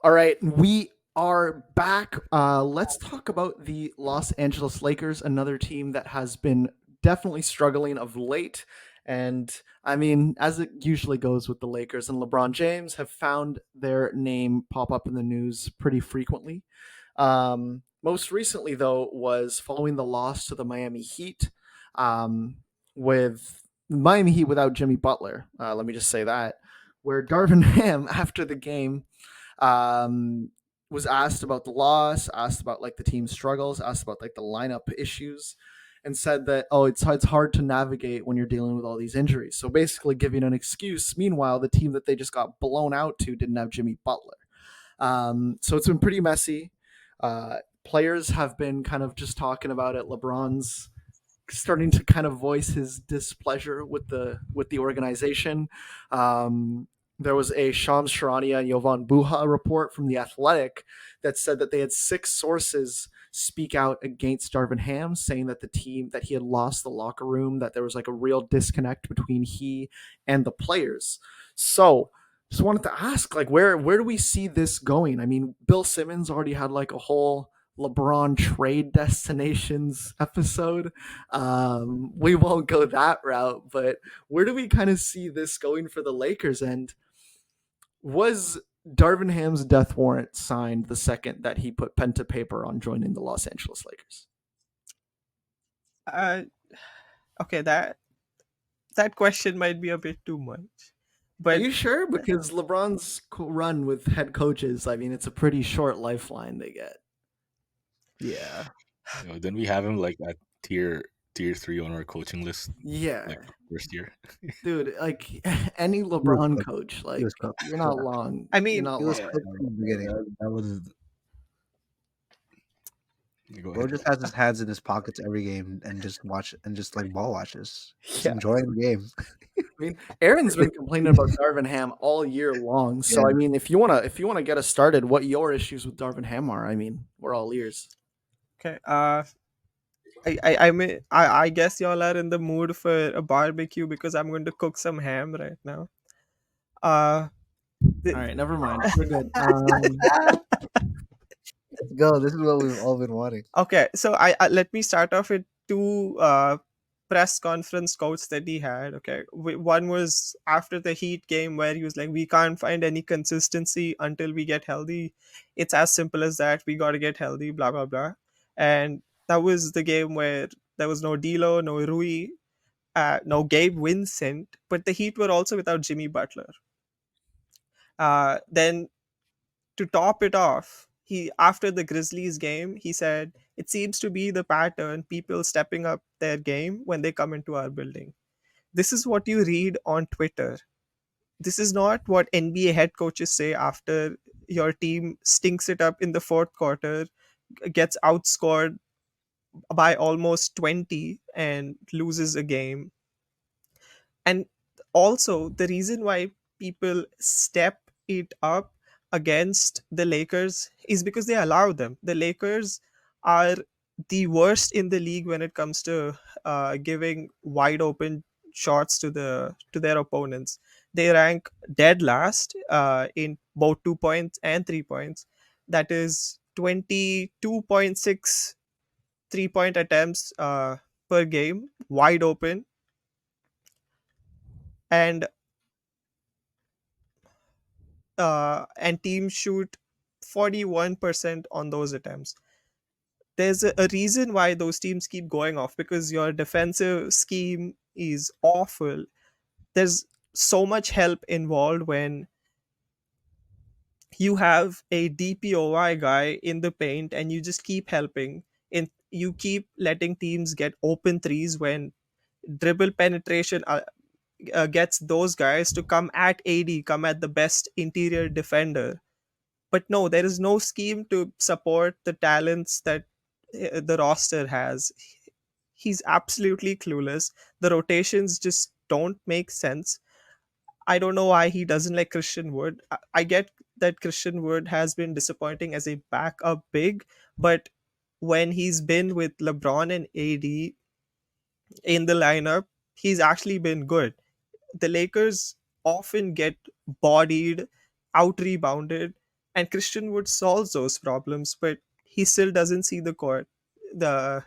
All right, we are back. Let's talk about the Los Angeles Lakers, another team that has been definitely struggling of late. And I mean, as it usually goes with the Lakers and LeBron James, have found their name pop up in the news pretty frequently. Most recently, though, was following the loss to the Miami Heat, with Miami Heat without Jimmy Butler. Let me just say that, where Darvin Ham, after the game, um, was asked about the loss, asked about like the team's struggles, asked about like the lineup issues, and said that it's hard to navigate when you're dealing with all these injuries. So basically, giving an excuse. Meanwhile, the team that they just got blown out to didn't have Jimmy Butler. So it's been pretty messy. Players have been kind of just talking about it. LeBron's starting to kind of voice his displeasure with the organization. There was a Shams Charania and Yovan Buha report from The Athletic that said that they had 6 sources speak out against Darvin Ham, saying that the team, that he had lost the locker room, that there was like a real disconnect between he and the players. So just wanted to ask, like, where do we see this going? I mean, Bill Simmons already had like a whole LeBron trade destinations episode. We won't go that route, but where do we kind of see this going for the Lakers? And was Darvin Ham's death warrant signed the second that he put pen to paper on joining the Los Angeles Lakers? Uh, okay, that question might be a bit too much, Are but you sure? Because LeBron's run with head coaches, I mean, it's a pretty short lifeline they get. yeah, Then we have him like at tier 3 on our coaching list, Yeah, like first year. dude, like any LeBron coach, like was cooked. you're not long. I You're mean, not He was long. cooked from the beginning. That was. Go Bro ahead. just has his hands in his pockets every game and just watch and just like ball watches. Just Yeah. enjoying the game. I mean, Aaron's been complaining about Darvin Ham all year long. So Yeah. I mean, if you wanna get us started, what your issues with Darvin Ham are, I mean, we're all ears. okay. I guess y'all are in the mood for a barbecue because I'm going to cook some ham right now. Uh, the- All right, never mind. We're good. Let's go. This is what we've all been wanting. okay, so I let me start off with two press conference quotes that he had. Okay, one was after the Heat game where he was like, "We can't find any consistency until we get healthy. It's as simple as that. We got to get healthy." Blah blah blah. And that was the game where there was no D'Lo, no Rui, no Gabe Vincent, but the Heat were also without Jimmy Butler. Then to top it off, he after the Grizzlies game, he said, "It seems to be the pattern, people stepping up their game when they come into our building." This is what you read on Twitter. This is not what NBA head coaches say after your team stinks it up in the fourth quarter, gets outscored by almost 20 and loses a game. And also, the reason why people step it up against the Lakers is because they allow them. The Lakers are the worst in the league when it comes to giving wide open shots to their opponents. They rank dead last in both 2 points and 3 points. That is 22.6 3-point attempts per game, wide open, and teams shoot 41% on those attempts. There's a reason why those teams keep going off, because your defensive scheme is awful. There's so much help involved when you have a DPOY guy in the paint and you just keep helping. And you keep letting teams get open threes when dribble penetration gets those guys to come at AD, come at the best interior defender. But no, there is no scheme to support the talents that the roster has. He's absolutely clueless. The rotations just don't make sense. I don't know why he doesn't like Christian Wood. I get that Christian Wood has been disappointing as a backup big, but when he's been with LeBron and AD in the lineup, he's actually been good. The Lakers often get bodied, out rebounded, and Christian Wood solves those problems, but he still doesn't see the court. The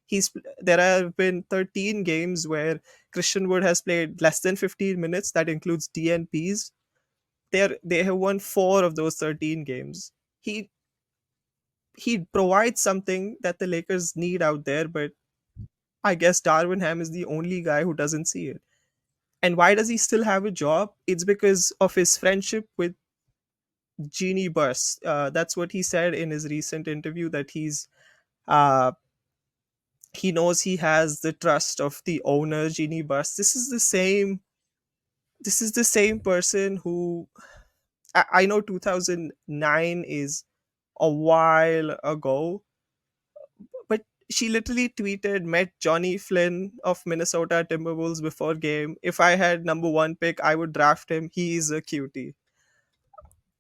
he's There have been 13 games where Christian Wood has played less than 15 minutes. That includes DNPs. They have won 4 of those 13 games. He he provides something that the Lakers need out there, but I guess Darvin Ham is the only guy who doesn't see it. And why does he still have a job? It's because of his friendship with Jeannie Buss. That's what he said in his recent interview, that uh, he knows he has the trust of the owner, Jeannie Buss. This is the same person who I know 2009 is a while ago, but she literally tweeted, met Johnny Flynn of Minnesota Timberwolves before game. If I had number one pick, I would draft him. He is a cutie.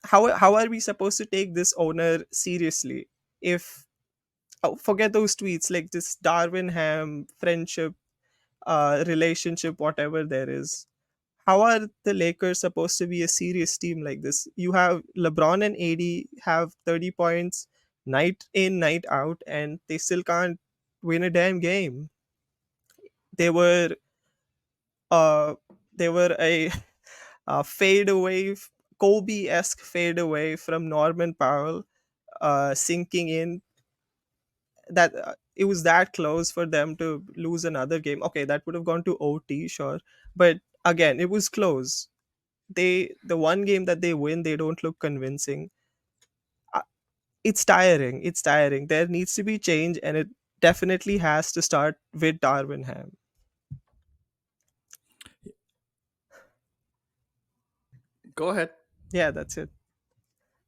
How are we supposed to take this owner seriously if forget those tweets, like this Darvin Ham friendship, relationship, whatever there is? How are the Lakers supposed to be a serious team like this? You have LeBron and AD have 30 points night in, night out, and they still can't win a damn game. They were uh they were a, fade away, Kobe-esque fade away from Norman Powell, sinking in. That it was that close for them to lose another game. Okay, that would have gone to OT, sure, but again, it was close. The one game that they win, they don't look convincing. Uh, it's tiring. There needs to be change, and it definitely has to start with Darvin Ham. Go ahead. Yeah, that's it.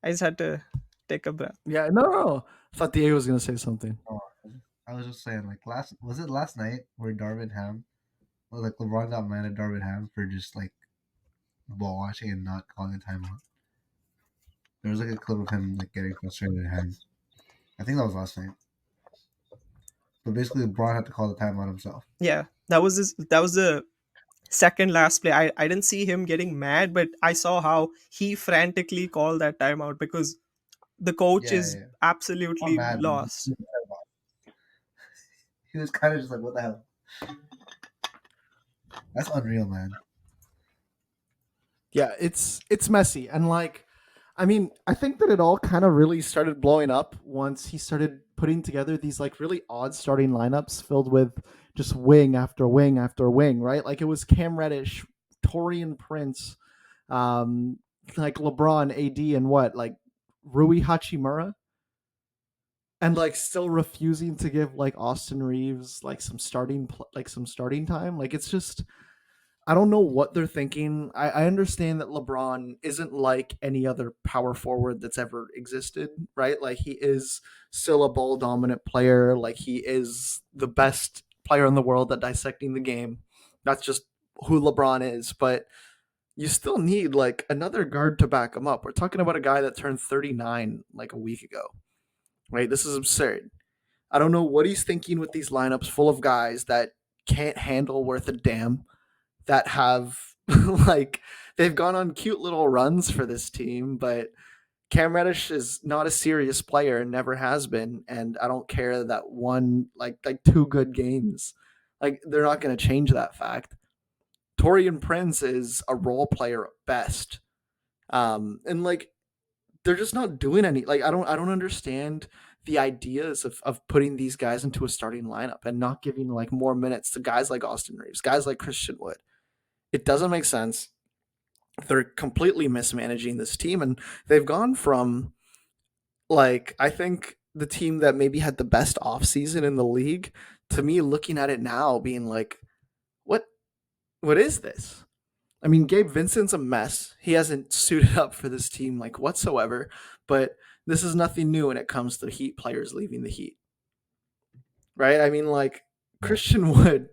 I just had to take a breath. Yeah, no. I thought Diego was gonna say something. Oh, I was just saying, like last night where Darvin Ham, well, like LeBron got mad at Darvin Ham for just like ball watching and not calling a timeout. There was like a clip of him like getting frustrated at him. I think that was last night. But basically, LeBron had to call the timeout himself. Yeah, that was the second last play. I didn't see him getting mad, but I saw how he frantically called that timeout because the coach is Not absolutely mad, but lost. he was kind of just like, "What the hell?" That's unreal, man. Yeah, it's messy, and like, I mean, I think that it all kind of really started blowing up once he started putting together these like really odd starting lineups filled with just wing after wing after wing, right? Like it was Cam Reddish, Torian Prince, like LeBron, AD, and what, like Rui Hachimura, and like still refusing to give like Austin Reeves like some starting time. Like it's just, I don't know what they're thinking. I understand that LeBron isn't like any other power forward that's ever existed, right? Like he is still a ball dominant player. Like he is the best player in the world at dissecting the game. That's just who LeBron is. But you still need like another guard to back him up. We're talking about a guy that turned 39 like a week ago, right? This is absurd. I don't know what he's thinking with these lineups full of guys that can't handle worth a damn, that have like they've gone on cute little runs for this team, but Cam Reddish is not a serious player and never has been, and I don't care that one like 2 good games. Like they're not going to change that fact. Torian Prince is a role player at best. And like they're just not doing any like I don't understand the ideas of putting these guys into a starting lineup and not giving like more minutes to guys like Austin Reeves, guys like Christian Wood. It doesn't make sense. They're completely mismanaging this team, and they've gone from like I think the team that maybe had the best offseason in the league to me looking at it now being like, what what is this? I mean, Gabe Vincent's a mess. He hasn't suited up for this team like whatsoever, but this is nothing new when it comes to Heat players leaving the Heat. Right? I mean, like Christian Wood,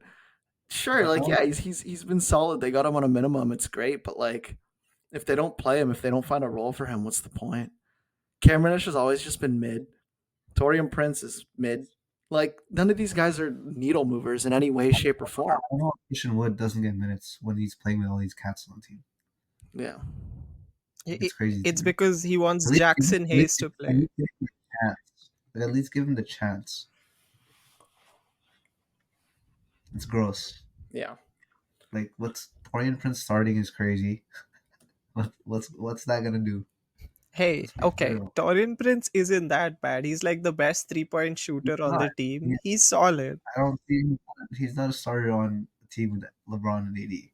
sure, like yeah, he's been solid. They got him on a minimum. It's great, but like if they don't play him, if they don't find a role for him, what's the point? Cam Reddish has always just been mid. Torian Prince is mid. Like none of these guys are needle movers in any way, shape, or form. I don't know if Christian Wood doesn't get minutes when he's playing with all these cats on the team. Yeah. It's crazy. It's because he wants At least- Jackson at Hayes least- to at play. least give him the chance. Like, at least give him the chance. It's gross. Yeah. Like what's Torian Prince starting is crazy. What's that gonna do? Hey, It's okay, terrible. Torian Prince isn't that bad. He's like the best 3-point shooter on the not. team. He's solid. I don't see he's not a starter on a team with LeBron and AD.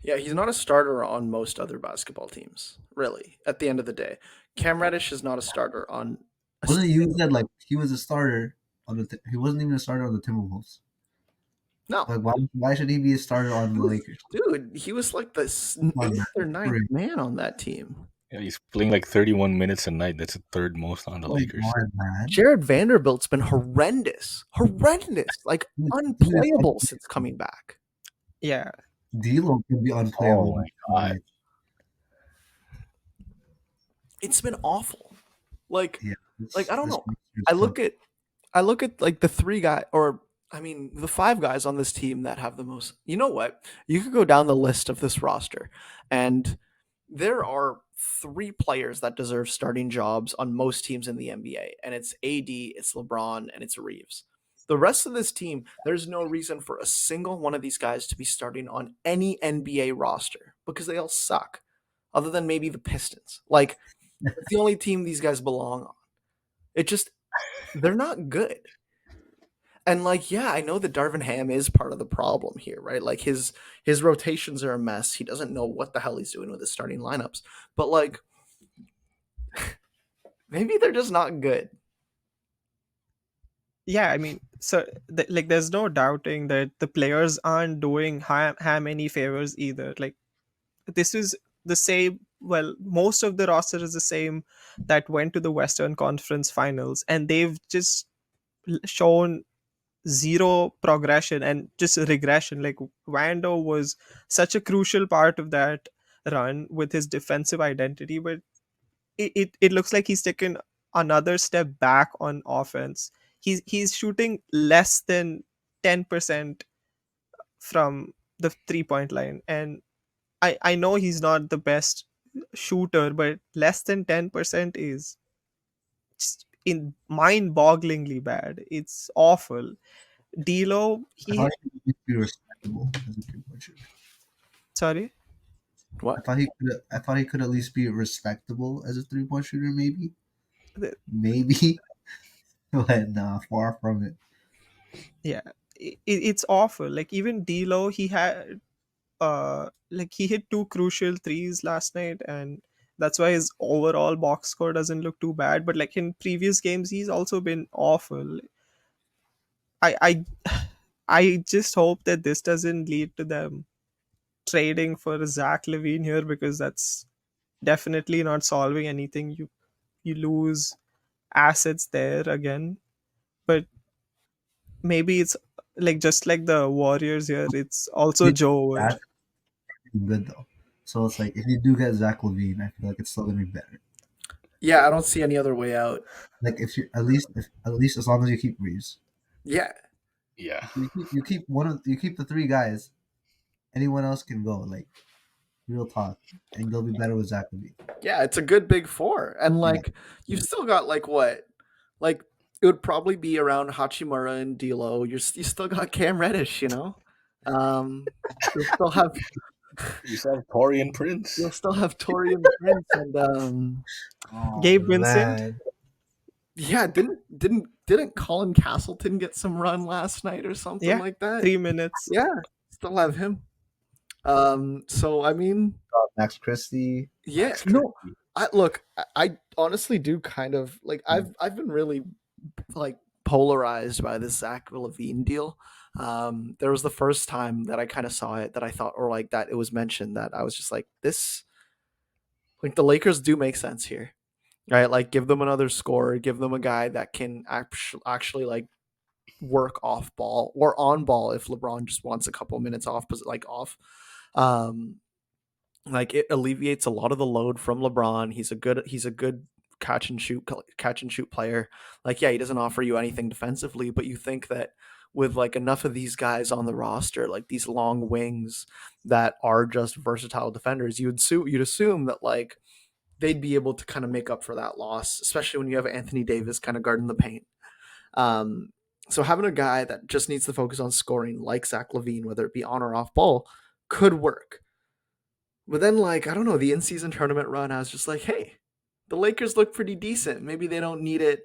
Yeah, he's not a starter on most other basketball teams, really, at the end of the day. Cam Reddish is not a starter on a Wasn't you said like he was a starter on he wasn't even a starter on the Timberwolves. no. Like why should he be a starter on the Lakers? Dude, he was like the on, 8th or 9th man. man on that team. Yeah, he's playing like 31 minutes a night. That's the third most on the Oh, Lakers. God, man. Jared Vanderbilt's been horrendous. Like Dude, unplayable since coming back. Yeah. D'Lo can be unplayable. Oh my God. It's been awful. Like Yeah, Like, I don't this know. roster's I look at like the 3 guy or I mean the 5 guys on this team that have the most. You know what? You could go down the list of this roster, and there are 3 players that deserve starting jobs on most teams in the NBA, and it's AD, it's LeBron, and it's Reeves. The rest of this team, there's no reason for a single one of these guys to be starting on any NBA roster because they all suck, other than maybe the Pistons. Like, it's the only team these guys belong on. It just, they're not good. And like, yeah, I know that Darvin Ham is part of the problem here, right? Like his rotations are a mess. He doesn't know what the hell he's doing with his starting lineups. But like, maybe they're just not good. Yeah, I mean, so like there's no doubting that the players aren't doing Ham any favors either. Like this is the same, well, most of the roster is the same that went to the Western Conference Finals, and they've just shown zero progression and just regression. Like Wando was such a crucial part of that run with his defensive identity, but it looks like he's taken another step back on offense. He's shooting less than 10% from the 3-point line, and I know he's not the best shooter, but less than 10% is just in mind-bogglingly bad. It's awful. D'Lo, I thought he could be respectable as a 3-point shooter. sorry. What? I thought he could at least be respectable as a 3-point shooter, maybe. The- Maybe. But nah, far from it. Yeah, it's awful. Like even D'Lo, he had like he hit 2 crucial threes last night, and that's why his overall box score doesn't look too bad. But like in previous games, he's also been awful. I I just hope that this doesn't lead to them trading for Zach LaVine here, because that's definitely not solving anything. You lose assets there again, but maybe it's like just like the Warriors here. It's also Yeah, Joe. Where That's good though. So it's like if you do get Zach LaVine, I feel like it's still gonna be better. Yeah, I don't see any other way out. Like if you at least as long as you keep Reeves, Yeah. Yeah. you keep the 3 guys. Anyone else can go. Like Real talk. And they'll be better with Zach LaVine. Yeah, it's a good big four. And like you've still got like what? Like it would probably be around Hachimura and D'Lo. You still got Cam Reddish, you know? You'll still have You still have Torian Prince. you'll still have Torian Prince and Oh, Gabe Vincent. man. yeah, didn't Colin Castleton get some run last night or something Yeah, like that? 3 minutes. Yeah, still have him. So I mean, Max Christie. yeah, no. I honestly do kind of like I've been really like polarized by this Zach LaVine deal. There was the first time that I kind of saw it that I thought, or like that it was mentioned that I was just like, this, like the Lakers do make sense here, right? Like give them another scorer, give them a guy that can actually like work off ball or on ball if LeBron just wants a couple minutes off, like off. Um, like it alleviates a lot of the load from LeBron. He's a good catch and shoot player. Like yeah, he doesn't offer you anything defensively, but you think that with like enough of these guys on the roster, like these long wings that are just versatile defenders, you'd assume that like they'd be able to kind of make up for that loss, especially when you have Anthony Davis kind of guarding the paint. So having a guy that just needs to focus on scoring, like Zach LaVine, whether it be on or off ball, could work. But then, like, I don't know, the in-season tournament run, I was just like, hey, the Lakers look pretty decent. Maybe they don't need it.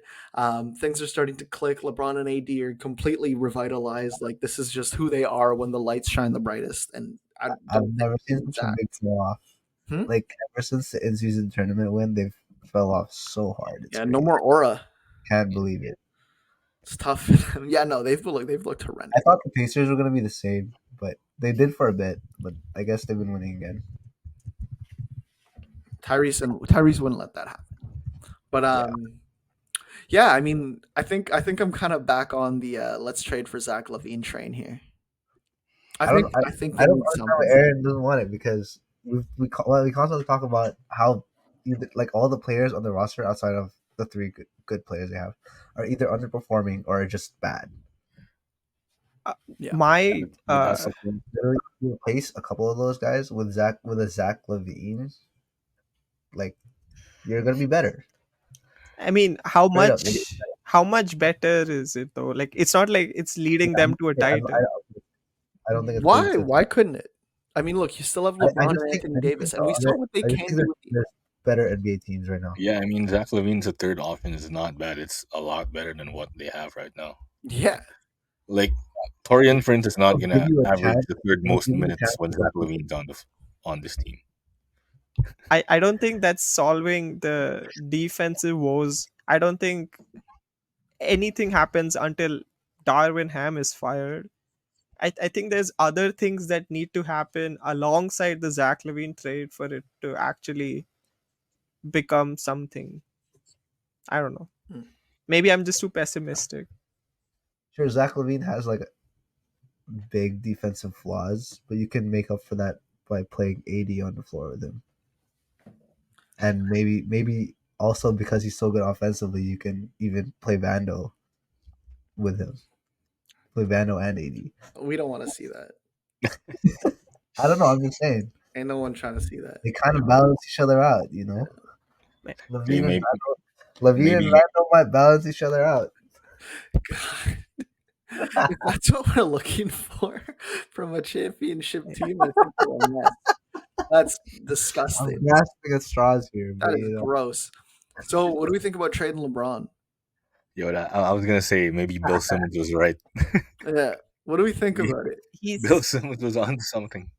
Things are starting to click. LeBron and AD are completely revitalized. Like, this is just who they are when the lights shine the brightest. And I've never seen such a big fall off. Like ever since the in-season tournament win, they've fell off so hard. It's no more aura. Can't believe it. It's tough. Yeah, no, they've looked horrendous. I thought the Pacers were gonna be the same, but they did for a bit. But I guess they've been winning again. Tyrese wouldn't let that happen. But yeah, I mean, I think I'm kind of back on the let's trade for Zach LaVine train here. I think I don't understand why Aaron doesn't want it, because we constantly talk about how like all the players on the roster outside of the three good players they have are either underperforming or are just bad. My literally replace a couple of those guys with Zach LaVine, like you're gonna be better. I mean, how much better is it though? Like it's not like it's leading them to a title. I don't think it's why couldn't it? I mean, look, you still have LeBron and Anthony Davis, and we saw what they can do. There's better NBA teams right now. Yeah, I mean, Zach LaVine's third offense is not bad. It's a lot better than what they have right now. Yeah. Like, Torian Prince is not going to average the third most minutes when Zach LaVine's on this team. I don't think that's solving the defensive woes. I don't think anything happens until Darvin Ham is fired. I think there's other things that need to happen alongside the Zach LaVine trade for it to actually become something. I don't know. Maybe I'm just too pessimistic. Sure, Zach LaVine has like big defensive flaws, but you can make up for that by playing AD on the floor with him. And maybe also because he's so good offensively, you can even play Vando with him. Play Vando and AD. We don't want to see that. I don't know. I'm just saying. Ain't no one trying to see that. They kind of balance each other out, you know. LaVine and Vando might balance each other out. God. If that's what we're looking for from a championship team, I think we're a mess. That's disgusting. I'm grasping at straws here. That is gross. So, what do we think about trading LeBron? Yo, I was gonna say maybe Bill Simmons was right. Yeah. What do we think about it? Bill Simmons was on something.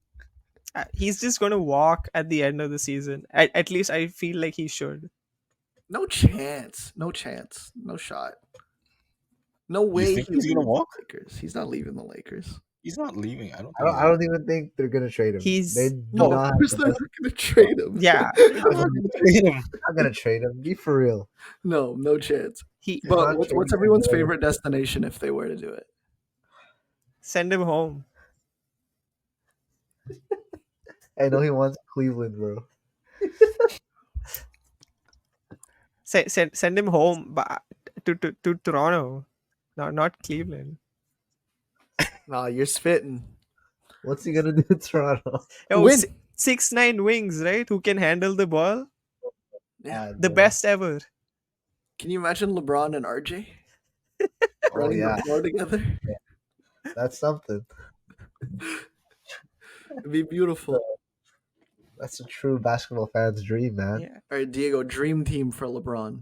He's just going to walk at the end of the season. At least I feel like he should. No chance. No shot. No way he's gonna walk. Lakers. He's not leaving the Lakers. He's not leaving. I don't even think they're gonna trade him. They're not gonna trade him. Yeah, they're not gonna trade him. Be for real. No chance. But what's everyone's favorite destination if they were to do it? Send him home. I know he wants Cleveland, bro. Send him home to Toronto. No, not Cleveland. Nah, you're spitting. What's he gonna do in Toronto? Win. 6'9" wings, right? Who can handle the ball? Yeah. The best ever. Can you imagine LeBron and RJ Oh running yeah, the floor together? that's something. It'd be beautiful. That's a true basketball fan's dream, man. Yeah. All right, Diego, dream team for LeBron.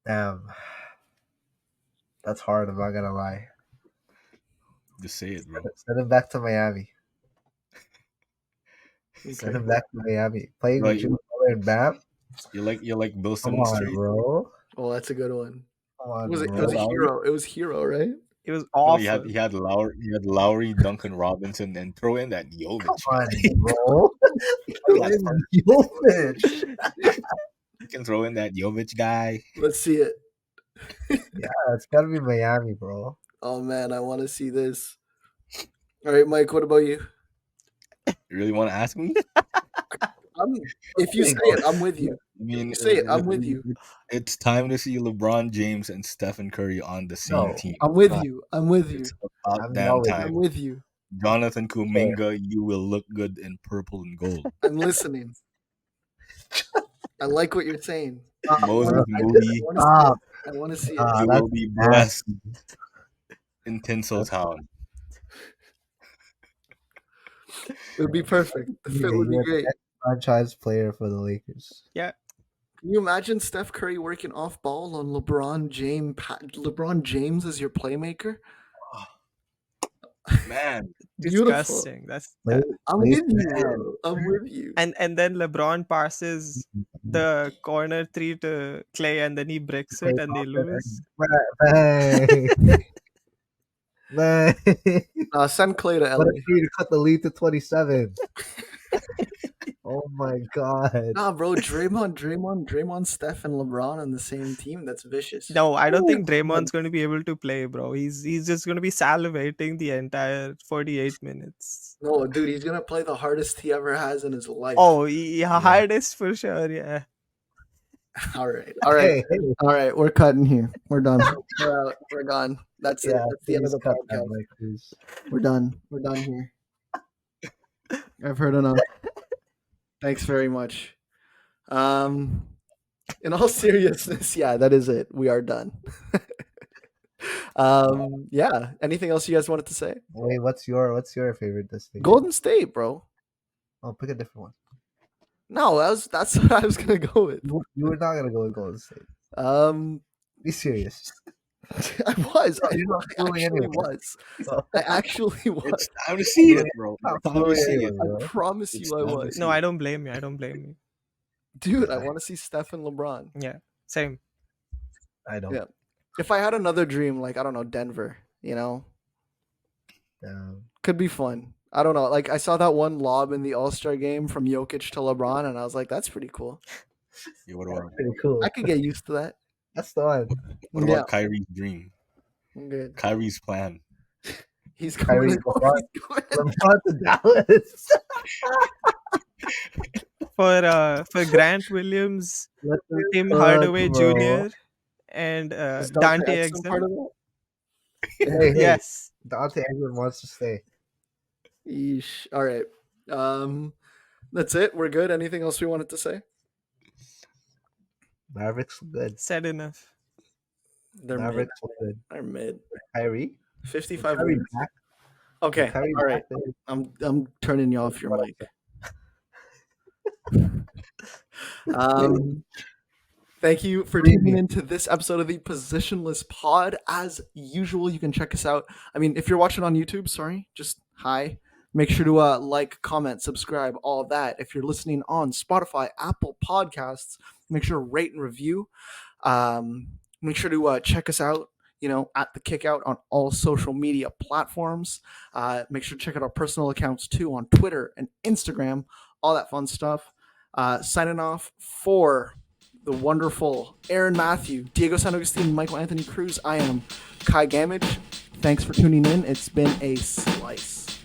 Damn, that's hard. I'm not gonna lie. Just say it, bro. Send him back to Miami. Send Okay. him back to Miami. Playing Bro, with Jimmy Butler and Bam. You're like Bill Come Simmons on, straight. bro. Oh, that's a good one. Come on, It bro. was Lowry? Hero. It was Hero, right? It was Bro, awful. he had Lowry, Duncan Robinson, and throw in that Jovic. Come on, bro. Jovic. You can throw in that Jovic guy. Let's see it. Yeah, it's gotta be Miami, bro. Oh man, I want to see this. All right, Mike. What about you? You really want to ask me? If you say it, I'm with you. I mean, You say it, I'm with you. It's time to see LeBron James and Stephen Curry on the same No, team. I'm with you. I'm with you. It's about I'm damn not with I'm time. with you. Jonathan Kuminga, you will look good in purple and gold. I'm listening. I like what you're saying. Moses I Moody, want to see it. Ah, you that's will be blessed in Tinseltown. It would be perfect. The fit would be You're the great. next franchise player for the Lakers. Yeah. Can you imagine Steph Curry working off ball on LeBron James? LeBron James as your playmaker. Man, Beautiful. Disgusting. That's Play- I'm play- with you. Bro. I'm with you. and then LeBron passes the corner three to Clay, and then he bricks it, and they lose. Bang. Bang. Send Clay to LA. What a free to cut the lead to 27. Oh my god. Nah, bro, Draymond, Steph, and LeBron on the same team. That's vicious. No, I don't think Draymond's going to be able to play, bro. He's just going to be salivating the entire 48 minutes. No, dude, he's gonna play the hardest he ever has in his life. Oh, yeah, hardest for sure. Yeah. all right, Hey, all right. We're cutting here. We're done. We're out. We're gone. That's it. yeah, That's the end of please the cut that, podcast. Mike, please. We're done. We're done here. I've heard enough. Thanks very much. In all seriousness, yeah, that is it. We are done. Yeah. Anything else you guys wanted to say? Wait, what's your favorite destination? Golden State, bro. Oh, pick a different one. No, that's what I was gonna go with. You were not gonna go with Golden State. Be serious. I was. You're not I fooling actually anyone. was. I actually was. it's time to see it, bro. It's time to fooling see it. anyone, I bro. promise It's you I not was. the No, I don't blame you. I don't blame you. Dude, I want to see Steph and LeBron. Yeah. Same. I don't. Yeah. If I had another dream, like, I don't know, Denver, could be fun. I don't know. Like, I saw that one lob in the All-Star game from Jokic to LeBron, and I was like, that's pretty cool. Yeah, what That's about, pretty cool. I could get used to that. That's the one. what Yeah. about Kyrie's dream? I'm good. Kyrie's plan. He's coming. Kyrie, LeBron. He's going. LeBron to Dallas. For Grant Williams, What the Tim fuck, Hardaway bro? Jr., and Is Dante Exum part Exum. of that? Hey, hey, Yes. Dante Exum wants to stay. Yeesh. All right. That's it. We're good. Anything else we wanted to say? Mavericks look good. Said enough. They're mid. Mavericks look good. They're mid. Kyrie. 55 Kyrie wins. back. Okay. Kyrie All right. back there. I'm turning you off your mic. Thank you for tuning into this episode of the Positionless Pod. As usual, you can check us out. I mean, if you're watching on YouTube, sorry, just hi. Make sure to like, comment, subscribe, all that. If you're listening on Spotify, Apple Podcasts, make sure to rate and review. Make sure to check us out, at the Kickout on all social media platforms. Make sure to check out our personal accounts too on Twitter and Instagram, all that fun stuff. Signing off for the wonderful Aaron Matthew, Diego San Agustin, Michael Anthony Cruz. I am Kai Gamage. Thanks for tuning in. It's been a slice.